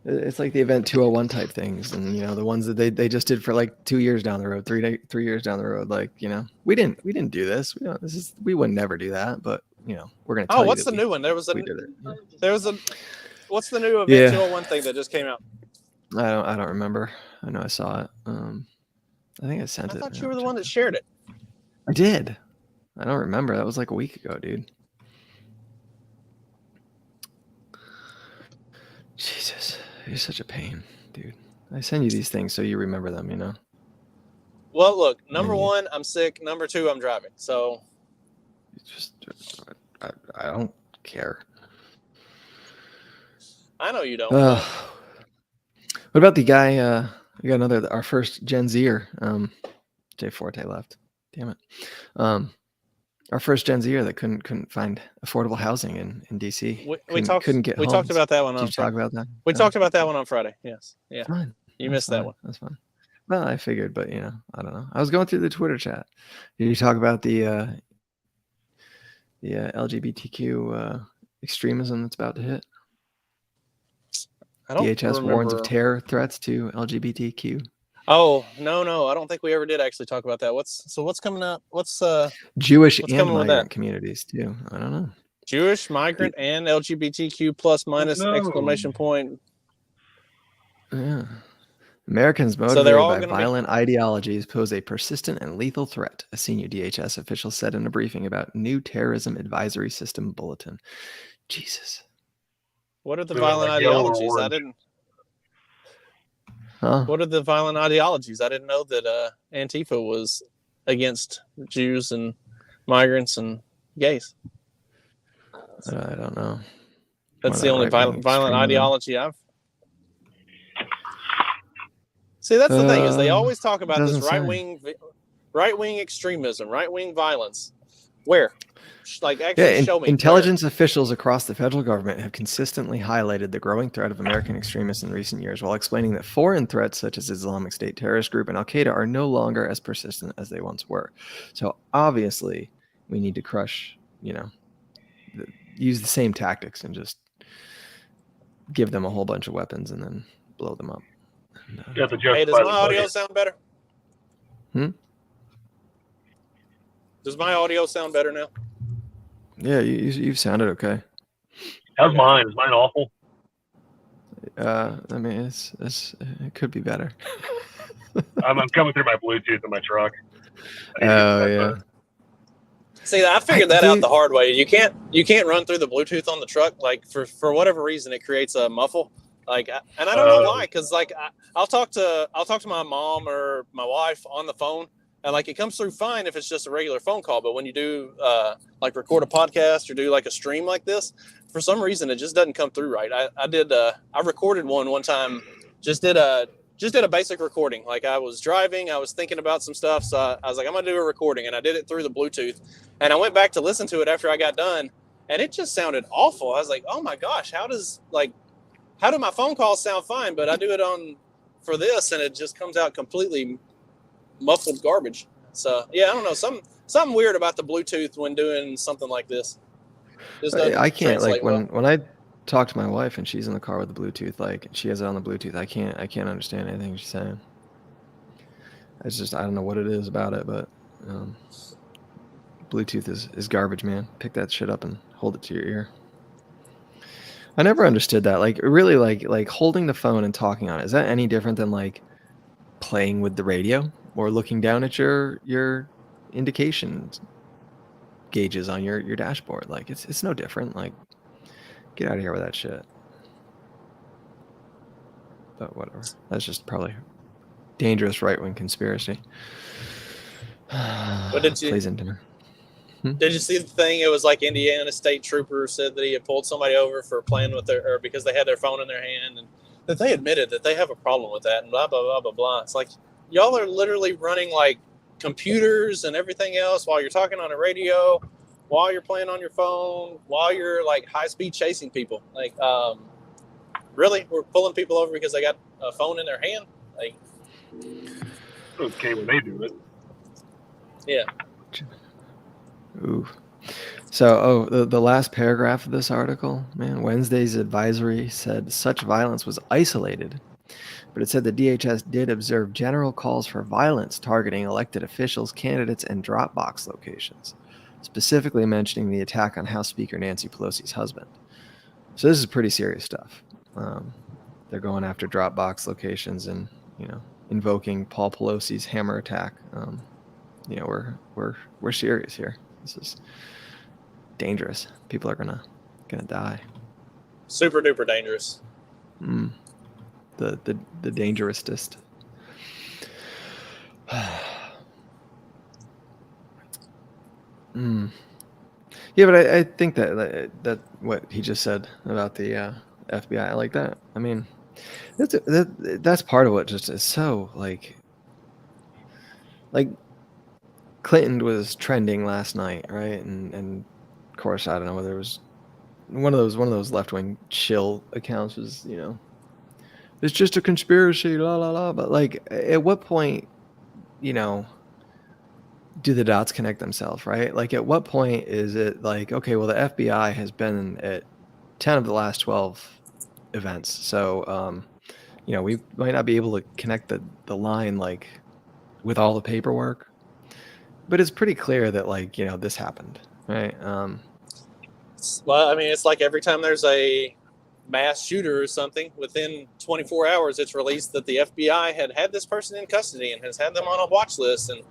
Speaker 1: it's like the Event 201 type things, and the ones that they just did for like 2 years down the road, 3 years down the road. Like we didn't do this. We would never do that. But we're gonna. Tell
Speaker 3: what's the new one? What's the new Event 201 thing that just came out?
Speaker 1: I don't remember. I know I saw it. I think I sent it.
Speaker 3: I thought you were the one that shared it.
Speaker 1: I did. I don't remember. That was like a week ago, dude. Jesus, you're such a pain, dude. I send you these things so you remember them,
Speaker 3: Well, look, number one, I'm sick. Number two, I'm driving. So
Speaker 1: I don't care.
Speaker 3: I know you don't.
Speaker 1: What about the guy? We got our first Gen Zer. Jay Forte left. Damn it. Our first Gen Zer that couldn't find affordable housing in DC.
Speaker 3: We talked about that one on Friday. Did you talk about that? We talked about that one on Friday. Yes. Yeah.
Speaker 1: Fine.
Speaker 3: You missed that one.
Speaker 1: That's fine. Well, I figured, but I don't know. I was going through the Twitter chat. Did you talk about the LGBTQ extremism that's about to hit? DHS warns of terror threats to LGBTQ.
Speaker 3: Oh, no. I don't think we ever did actually talk about that. What's coming up?
Speaker 1: Jewish and migrant communities too. I don't know.
Speaker 3: Jewish, migrant, and LGBTQ plus minus exclamation point.
Speaker 1: Yeah. Americans motivated by violent ideologies pose a persistent and lethal threat, a senior DHS official said in a briefing about new terrorism advisory system bulletin. Jesus.
Speaker 3: What are the violent ideologies? I didn't.
Speaker 1: Huh?
Speaker 3: What are the violent ideologies? I didn't know that Antifa was against Jews and migrants and gays.
Speaker 1: I don't know.
Speaker 3: That's the only violent ideology I've. See, that's the thing is they always talk about this right wing extremism, right wing violence. Where? Like, actually show me.
Speaker 1: Intelligence officials across the federal government have consistently highlighted the growing threat of American extremists in recent years, while explaining that foreign threats such as Islamic State terrorist group and Al Qaeda are no longer as persistent as they once were. So obviously, we need to crush, use the same tactics and just give them a whole bunch of weapons and then blow them up.
Speaker 3: Hey, does my audio sound better? Does my audio sound better now?
Speaker 1: Yeah, you've sounded okay.
Speaker 4: How's mine? Is mine awful?
Speaker 1: I mean, it could be better.
Speaker 4: I'm coming through my Bluetooth in my truck.
Speaker 1: Oh yeah.
Speaker 3: See, I figured that out the hard way. You can't run through the Bluetooth on the truck. Like for whatever reason, it creates a muffle. Like, and I don't know why. Because like I'll talk to my mom or my wife on the phone. And like it comes through fine if it's just a regular phone call, but when you do like record a podcast or do like a stream like this, for some reason it just doesn't come through right. I recorded one time just did a basic recording. Like I was driving, I was thinking about some stuff, so I was like, I'm gonna do a recording, and I did it through the Bluetooth. And I went back to listen to it after I got done, and it just sounded awful. I was like, oh my gosh, how do my phone calls sound fine, but I do it for this, and it just comes out completely muffled garbage. So yeah, I don't know, something weird about the Bluetooth when doing something like this.
Speaker 1: I can't, like,
Speaker 3: well.
Speaker 1: when I talk to my wife and she's in the car with the Bluetooth, like she has it on the Bluetooth, I can't understand anything she's saying. It's just, I don't know what it is about it, but Bluetooth is garbage, man. Pick that shit up and hold it to your ear. I never understood that. Like, really, like holding the phone and talking on it, is that any different than like playing with the radio or looking down at your indication gauges on your dashboard? Like, it's no different. Like, get out of here with that shit. But whatever. That's just probably dangerous right-wing conspiracy.
Speaker 3: But
Speaker 1: Plays into me.
Speaker 3: Did you see the thing? It was like Indiana State Trooper said that he had pulled somebody over for playing with or because they had their phone in their hand, and that they admitted that they have a problem with that, and blah blah blah blah blah. It's like y'all are literally running like computers and everything else while you're talking on a radio, while you're playing on your phone, while you're like high speed chasing people. Like, really, we're pulling people over because they got a phone in their hand. Like,
Speaker 4: okay, when they do it.
Speaker 3: Yeah.
Speaker 1: Ooh. So, the last paragraph of this article, man, Wednesday's advisory said such violence was isolated, but it said the DHS did observe general calls for violence targeting elected officials, candidates, and Dropbox locations, specifically mentioning the attack on House Speaker Nancy Pelosi's husband. So this is pretty serious stuff. They're going after Dropbox locations and, invoking Paul Pelosi's hammer attack. We're serious here. This is dangerous. People are gonna die.
Speaker 3: Super duper dangerous.
Speaker 1: The dangerousest. Yeah, but I think that what he just said about the FBI, I like that. I mean, that's part of what just is so like Clinton was trending last night, right? And of course, I don't know whether it was one of those left-wing shill accounts was, it's just a conspiracy, la la la. But like, at what point, do the dots connect themselves, right? Like, at what point is it like, okay, well, the FBI has been at 10 of the last 12 events, so we might not be able to connect the line like with all the paperwork. But it's pretty clear that this happened, right?
Speaker 3: Well, I mean, it's like every time there's a mass shooter or something, within 24 hours, it's released that the FBI had this person in custody and has had them on a watch list and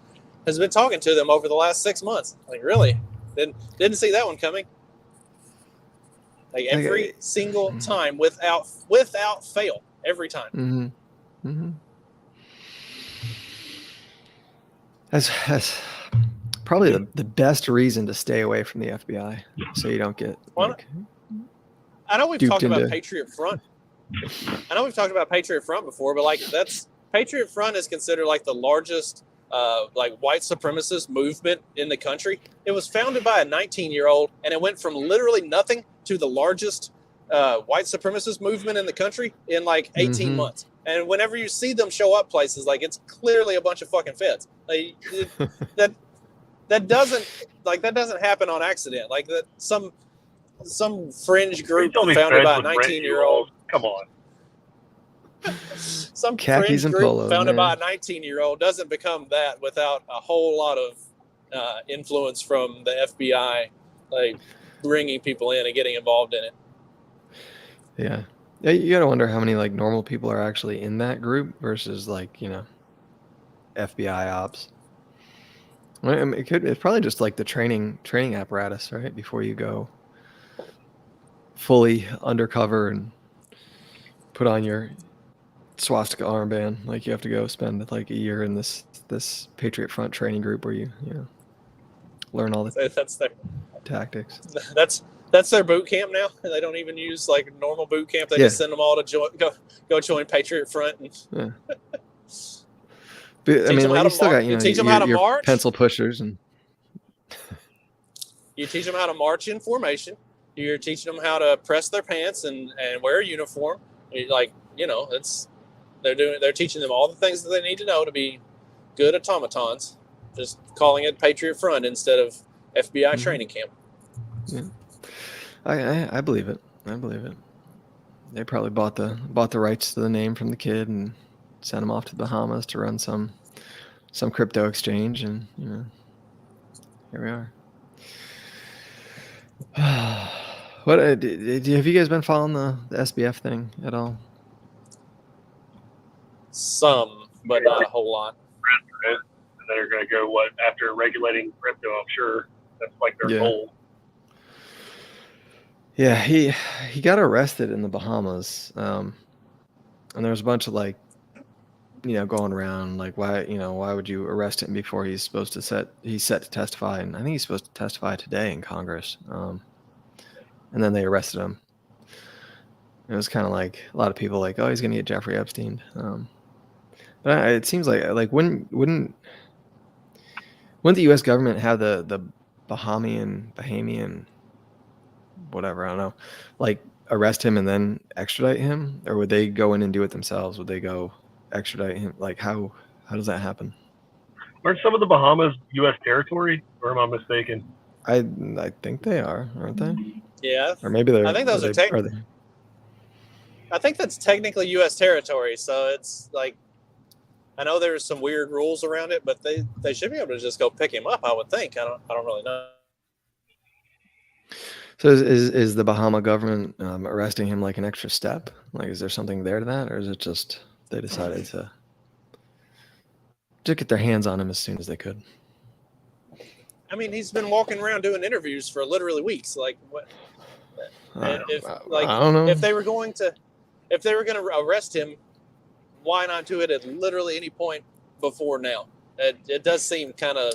Speaker 3: has been talking to them over the last 6 months. Like, really? Didn't see that one coming. Like, every single time, without fail, every time.
Speaker 1: That's probably the best reason to stay away from the FBI, so you don't get.
Speaker 3: I know we've talked about Patriot Front. I know we've talked about Patriot Front before, but Patriot Front is considered like the largest white supremacist movement in the country. It was founded by a 19-year-old, and it went from literally nothing to the largest white supremacist movement in the country in like 18 months. And whenever you see them show up places, like, it's clearly a bunch of fucking feds. Like, that doesn't happen on accident. Like, that some fringe group founded by a 19-year-old.
Speaker 4: Come on.
Speaker 3: Some
Speaker 1: khakis
Speaker 3: fringe
Speaker 1: and
Speaker 3: group
Speaker 1: polos,
Speaker 3: founded
Speaker 1: man.
Speaker 3: by a 19-year-old doesn't become that without a whole lot of influence from the FBI, like, bringing people in and getting involved in it.
Speaker 1: Yeah. Yeah, you gotta wonder how many normal people are actually in that group versus FBI ops. I mean, it's probably just like the training apparatus, right? Before you go fully undercover and put on your swastika armband, like you have to go spend like a year in this Patriot Front training group where you learn all the
Speaker 3: That's
Speaker 1: tactics.
Speaker 3: That's That's their boot camp now. They don't even use like normal boot camp. They
Speaker 1: Yeah.
Speaker 3: just send them all to go join Patriot Front. And
Speaker 1: Yeah. But, I
Speaker 3: Teach
Speaker 1: mean,
Speaker 3: them
Speaker 1: like,
Speaker 3: how
Speaker 1: you
Speaker 3: to
Speaker 1: still
Speaker 3: march.
Speaker 1: got,
Speaker 3: You teach them how to
Speaker 1: your
Speaker 3: march.
Speaker 1: pencil pushers and
Speaker 3: You teach them how to march in formation. You're teaching them how to press their pants and wear a uniform. They're teaching them all the things that they need to know to be good automatons. Just calling it Patriot Front instead of FBI training camp.
Speaker 1: Yeah. I believe it. I believe it. They probably bought the rights to the name from the kid and sent him off to the Bahamas to run some crypto exchange, and here we are. What have you guys been following the SBF thing at all?
Speaker 3: Some, but not a whole lot.
Speaker 4: And they're going to go after regulating crypto. I'm sure that's like their goal.
Speaker 1: Yeah, he got arrested in the Bahamas, and there was a bunch of going around like why would you arrest him before he's set to testify, and I think he's supposed to testify today in Congress, and then they arrested him. It was kind of like a lot of people like, oh, he's gonna get Jeffrey Epstein, but it seems like wouldn't the U.S. government have the Bahamian whatever, I don't know, like arrest him and then extradite him, or would they go in and do it themselves? Would they go extradite him? Like how does that happen?
Speaker 4: Aren't some of the Bahamas U.S. territory, or am I mistaken?
Speaker 1: I think they are, aren't they?
Speaker 3: Yeah.
Speaker 1: Or maybe they're.
Speaker 3: I think those are I think that's technically U.S. territory, so it's like, I know there's some weird rules around it, but they should be able to just go pick him up, I would think. I don't really know.
Speaker 1: So is the Bahama government arresting him like an extra step? Like, is there something there to that, or is it just they decided to just get their hands on him as soon as they could?
Speaker 3: I mean, he's been walking around doing interviews for literally weeks. Like, what?
Speaker 1: I don't know.
Speaker 3: If they were going to arrest him, why not do it at literally any point before now? It does seem kind of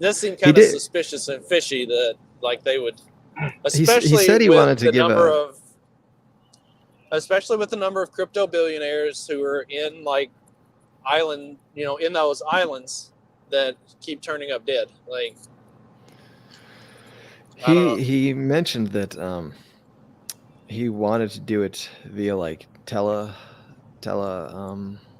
Speaker 3: suspicious and fishy that like they would. Especially
Speaker 1: he said he wanted to give
Speaker 3: especially with the number of crypto billionaires who are in like island, in those islands that keep turning up dead. Like
Speaker 1: he mentioned that he wanted to do it via like tele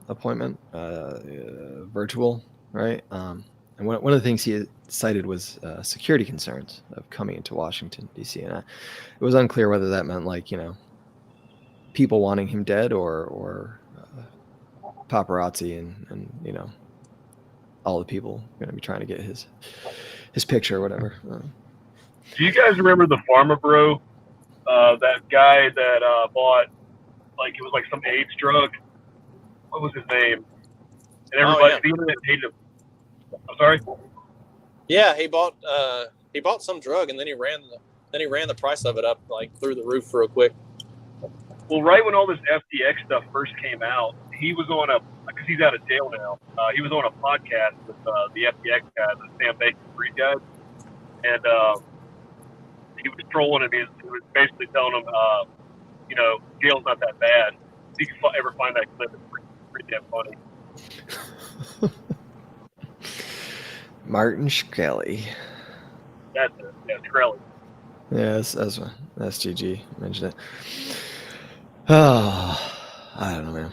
Speaker 1: appointment, virtual, right? And one of the things he cited was security concerns of coming into Washington, D.C. And it was unclear whether that meant like, people wanting him dead or paparazzi and all the people going to be trying to get his picture or whatever.
Speaker 4: Do you guys remember the Pharma Bro? That guy that bought, like, it was like some AIDS drug. What was his name? And everybody hated him. I'm sorry?
Speaker 3: Yeah, he bought some drug and then he ran the price of it up like through the roof real quick.
Speaker 4: Well, right when all this FTX stuff first came out, he was on because he's out of jail now. He was on a podcast with the FTX guy, the Sam Bankman-Fried guy, and he was trolling him. He was basically telling him, jail's not that bad. If you can ever find that clip, it's pretty damn funny.
Speaker 1: Martin Shkreli.
Speaker 4: That's it. Yeah, Shkreli.
Speaker 1: Yeah, that's GG mentioned it. Oh, I don't know, man.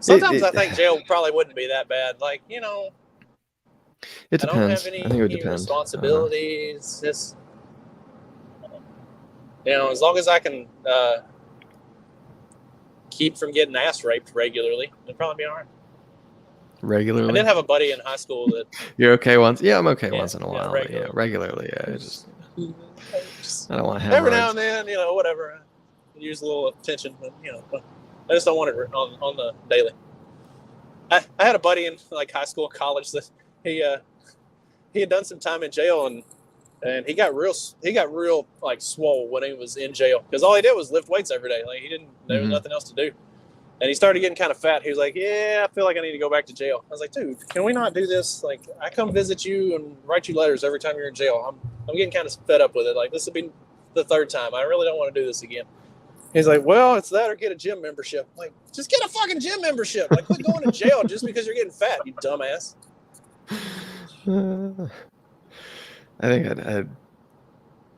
Speaker 3: Sometimes I think jail probably wouldn't be that bad. Like,
Speaker 1: it
Speaker 3: I don't
Speaker 1: depends.
Speaker 3: have
Speaker 1: I think it would depend.
Speaker 3: responsibilities. Just, as long as I can keep from getting ass raped regularly, it'd probably be all right.
Speaker 1: Regularly?
Speaker 3: I did have a buddy in high school that...
Speaker 1: You're okay once? Yeah, I'm okay once in a while.
Speaker 3: Regularly.
Speaker 1: Yeah, regularly. Yeah, I don't want to have
Speaker 3: every now and then, whatever. Use a little attention, but I just don't want it on the daily. I had a buddy in like high school, college that he had done some time in jail and he got real like swole when he was in jail because all he did was lift weights every day. Like there was nothing else to do, and he started getting kind of fat. He was like, "Yeah, I feel like I need to go back to jail." I was like, "Dude, can we not do this? Like, I come visit you and write you letters every time you're in jail. I'm getting kind of fed up with it. Like, this would be the third time. I really don't want to do this again. He's like, well, it's that or get a gym membership. I'm like, just get a fucking gym membership. Like, quit going to jail just because you're getting fat, you dumbass.
Speaker 1: I think I don't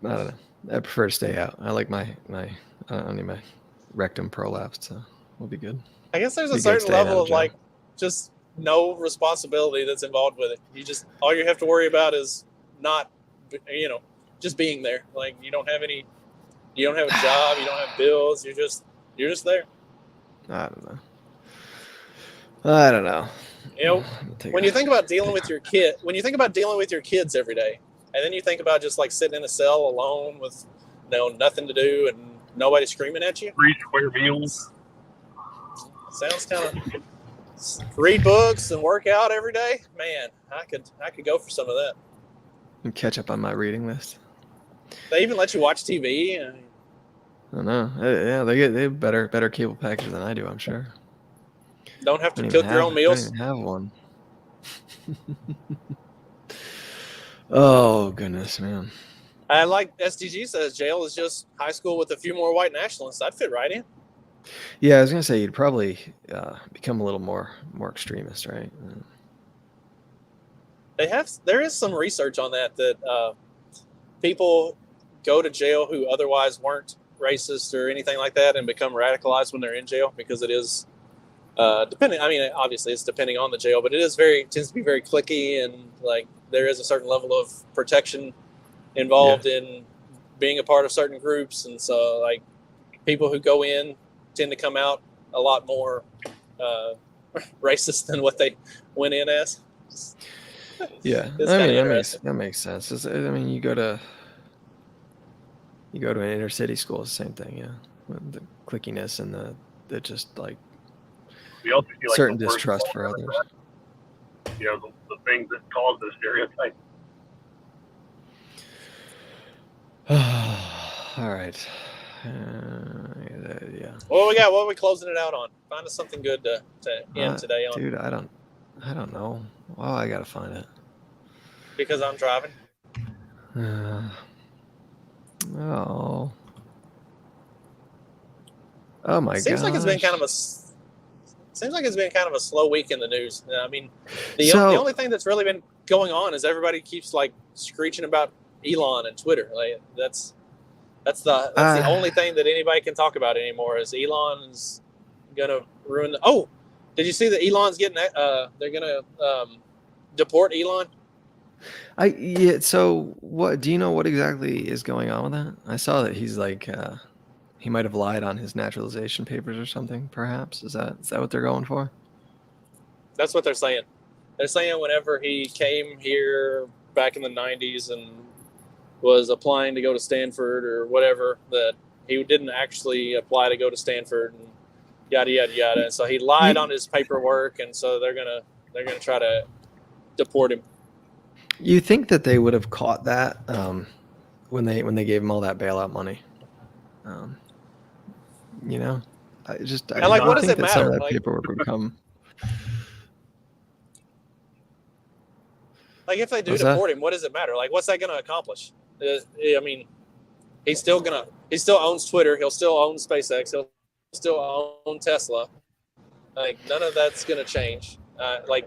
Speaker 1: know. I prefer to stay out. I like my I don't need my rectum prolapsed, so we'll be good.
Speaker 3: I guess there's a
Speaker 1: Be good
Speaker 3: certain
Speaker 1: staying out
Speaker 3: level
Speaker 1: of
Speaker 3: of
Speaker 1: jail.
Speaker 3: like just no responsibility that's involved with it. You just all you have to worry about is not, just being there. Like you don't have a job, you don't have bills. You're just there.
Speaker 1: I don't know.
Speaker 3: You know, when you think about dealing with your kids every day, and then you think about just like sitting in a cell alone with nothing to do and nobody screaming at you.
Speaker 4: 3 square meals.
Speaker 3: Sounds kind of read books and work out every day. Man, I could go for some of that.
Speaker 1: And catch up on my reading list.
Speaker 3: They even let you watch TV.
Speaker 1: I don't know. Yeah, they have better cable package than I do, I'm sure.
Speaker 3: Don't have to cook your own meals.
Speaker 1: Don't even have one. Oh goodness, man.
Speaker 3: I like SDG says jail is just high school with a few more white nationalists. I'd fit right in.
Speaker 1: Yeah, I was gonna say you'd probably become a little more extremist, right?
Speaker 3: There is some research on that people go to jail who otherwise weren't racist or anything like that and become radicalized when they're in jail because it is depending. I mean, obviously it's depending on the jail, but it tends to be very cliquey and like there is a certain level of protection involved in being a part of certain groups, and so like people who go in tend to come out a lot more racist than what they went in as.
Speaker 1: Yeah,
Speaker 3: It's
Speaker 1: I mean
Speaker 3: kinda
Speaker 1: that makes sense. I mean, you go to an inner city school, it's the same thing. Yeah, with the clickiness and the just like
Speaker 4: We also see like
Speaker 1: certain
Speaker 4: the worst
Speaker 1: distrust for others.
Speaker 4: You know, the things that cause those stereotypes.
Speaker 1: All right. Yeah.
Speaker 3: What are we closing it out on? Find us something good to end today on.
Speaker 1: Dude, I don't know. Oh, I gotta find it.
Speaker 3: Because I'm driving.
Speaker 1: Oh my god.
Speaker 3: Seems like it's been kind of a slow week in the news. I mean, the only thing that's really been going on is everybody keeps like screeching about Elon and Twitter. Like that's the only thing that anybody can talk about anymore is Elon's gonna ruin the. Oh, did you see that Elon's getting? They're gonna deport Elon.
Speaker 1: Yeah. So what? Do you know what exactly is going on with that? I saw that he's like he might have lied on his naturalization papers or something. Perhaps is that what they're going for?
Speaker 3: That's what they're saying. They're saying whenever he came here back in the 90s and was applying to go to Stanford or whatever, that he didn't actually apply to go to Stanford and yada yada yada. And so he lied on his paperwork, and so they're gonna try to deport him.
Speaker 1: You think that they would have caught that when they gave him all that bailout money? You know, I
Speaker 3: like, what does
Speaker 1: think
Speaker 3: it
Speaker 1: that some of
Speaker 3: matter?
Speaker 1: that paperwork would come.
Speaker 3: Like, if they do deport him, what does it matter? Like, what's that going to accomplish? I mean, he still owns Twitter. He'll still own SpaceX. He'll still own Tesla. Like, none of that's going to change. Like,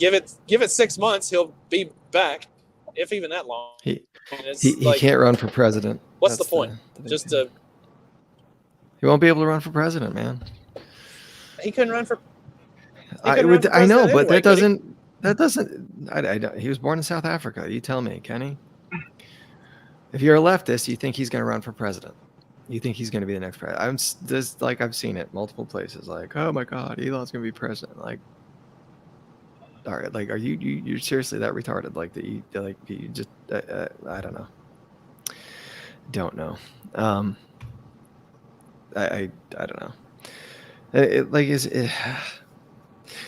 Speaker 3: give it 6 months, he'll be back, if even that long.
Speaker 1: He can't run for president.
Speaker 3: What's the point?
Speaker 1: He won't be able to run for president, man.
Speaker 3: He couldn't run for.
Speaker 1: I know, but that doesn't. He was born in South Africa. You tell me, Kenny. If you're a leftist, you think he's going to run for president. You think he's going to be the next president. I've seen it multiple places. Like, oh my God, Elon's going to be president. Like, all right, like, are you're seriously that retarded? Like that you just I don't know. Don't know. I don't know.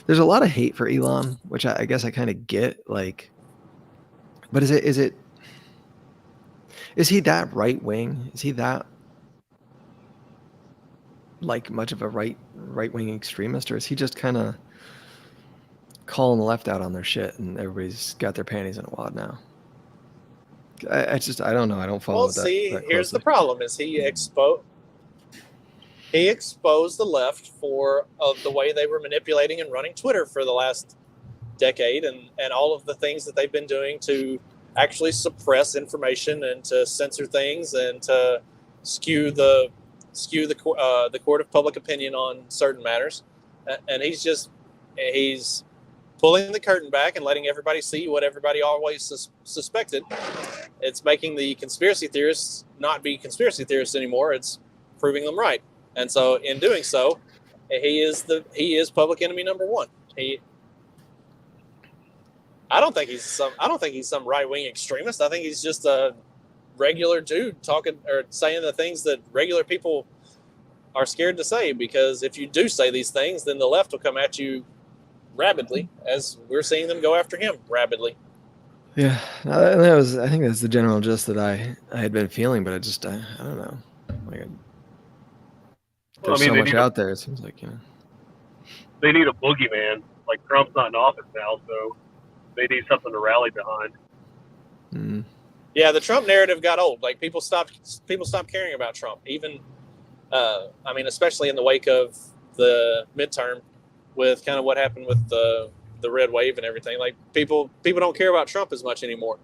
Speaker 1: There's a lot of hate for Elon, which I guess I kind of get. Like, but is he that right wing? Is he that like much of a right wing extremist, or is he just kind of calling the left out on their shit and everybody's got their panties in a wad now? I don't know. I don't follow
Speaker 3: Well,
Speaker 1: that.
Speaker 3: see,
Speaker 1: that
Speaker 3: here's the
Speaker 1: closely.
Speaker 3: problem: is he exposed the left for the way they were manipulating and running Twitter for the last decade, and all of the things that they've been doing to actually suppress information and to censor things and to skew the court of public opinion on certain matters. And he's pulling the curtain back and letting everybody see what everybody always suspected. It's making the conspiracy theorists not be conspiracy theorists anymore. It's proving them right. And so, in doing so, he is public enemy number one. I don't think he's some right wing extremist. I think he's just a regular dude talking or saying the things that regular people are scared to say. Because if you do say these things, then the left will come at you rabidly, as we're seeing them go after him rabidly.
Speaker 1: Yeah, that was. I think that's the general gist that I had been feeling, but I don't know. Like, there's so much out there. It seems like,
Speaker 4: they need a boogeyman. Like, Trump's not in office now, so they need something to rally behind.
Speaker 1: Mm.
Speaker 3: Yeah, the Trump narrative got old. Like, people stopped caring about Trump. Even, especially in the wake of the midterm, with kind of what happened with the red wave and everything. Like, people don't care about Trump as much anymore.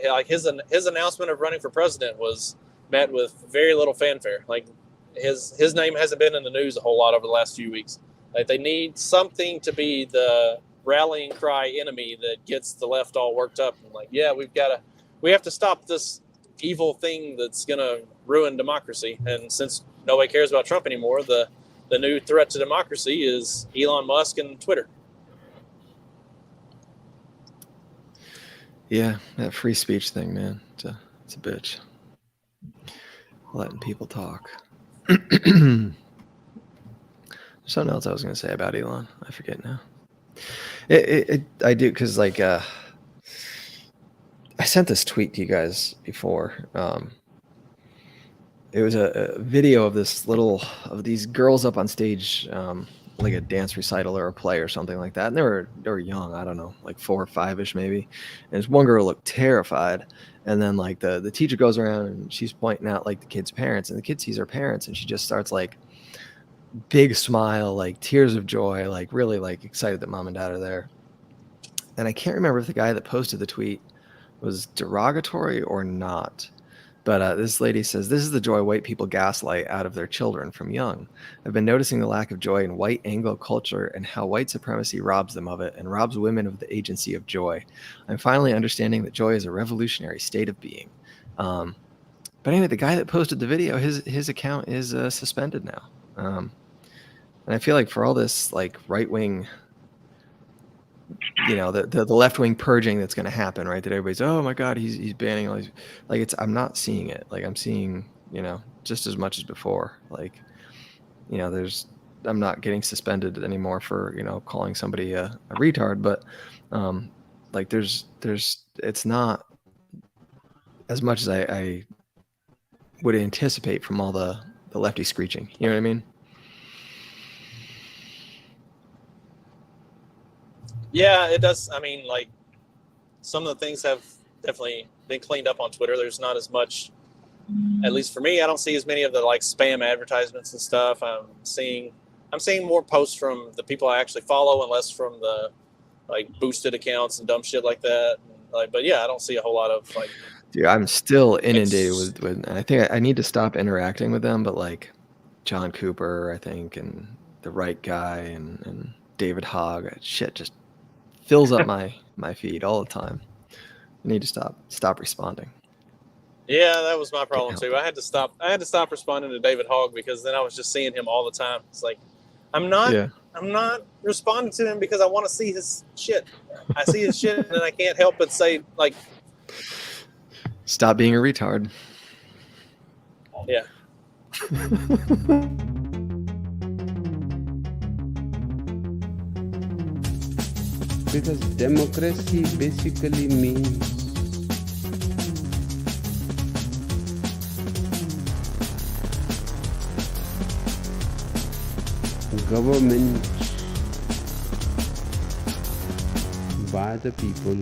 Speaker 3: Like, his announcement of running for president was met with very little fanfare. Like, his name hasn't been in the news a whole lot over the last few weeks. Like, they need something to be the rallying cry enemy that gets the left all worked up and like, yeah, we have to stop this evil thing that's gonna ruin democracy. And since nobody cares about Trump anymore, the new threat to democracy is Elon Musk and Twitter.
Speaker 1: Yeah, that free speech thing, man. It's a bitch. Letting people talk. Something else I was going to say about Elon. I forget now. I do, because like I sent this tweet to you guys before. It was a video of these girls up on stage, like a dance recital or a play or something like that. And they were young, I don't know, like 4 or 5-ish maybe. And this one girl looked terrified. And then like the teacher goes around and she's pointing out like the kid's parents, and the kid sees her parents, and she just starts like big smile, like tears of joy, like really like excited that mom and dad are there. And I can't remember if the guy that posted the tweet was derogatory or not. But this lady says, "This is the joy white people gaslight out of their children from young. I've been noticing the lack of joy in white Anglo culture and how white supremacy robs them of it and robs women of the agency of joy. I'm finally understanding that joy is a revolutionary state of being." But anyway, the guy that posted the video, his account is suspended now. And I feel like for all this like right-wing, the left-wing purging that's going to happen, right? That everybody's, oh my God, he's banning all these. Like, I'm not seeing it. Like, I'm seeing, just as much as before. Like, I'm not getting suspended anymore for, calling somebody a retard, but like it's not as much as I would anticipate from all the lefty screeching. You know what I mean?
Speaker 3: Yeah, it does. I mean, like, some of the things have definitely been cleaned up on Twitter. There's not as much, at least for me, I don't see as many of the like spam advertisements and stuff. I'm seeing more posts from the people I actually follow and less from the like boosted accounts and dumb shit like that. But yeah, I don't see a whole lot of like.
Speaker 1: Dude, I'm still inundated with. I think I need to stop interacting with them. But like John Cooper, I think, and the right guy and David Hogg, shit just fills up my feed all the time. I need to stop responding.
Speaker 3: Yeah, that was my problem too. I had to stop responding to David Hogg because then I was just seeing him all the time. It's like I'm not responding to him because I want to see his shit. I see his shit and then I can't help but say like,
Speaker 1: stop being a retard.
Speaker 3: Yeah.
Speaker 5: Because democracy basically means government by the people,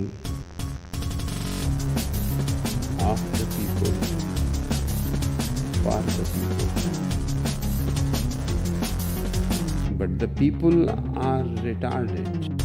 Speaker 5: of the people, for the people. But the people are retarded.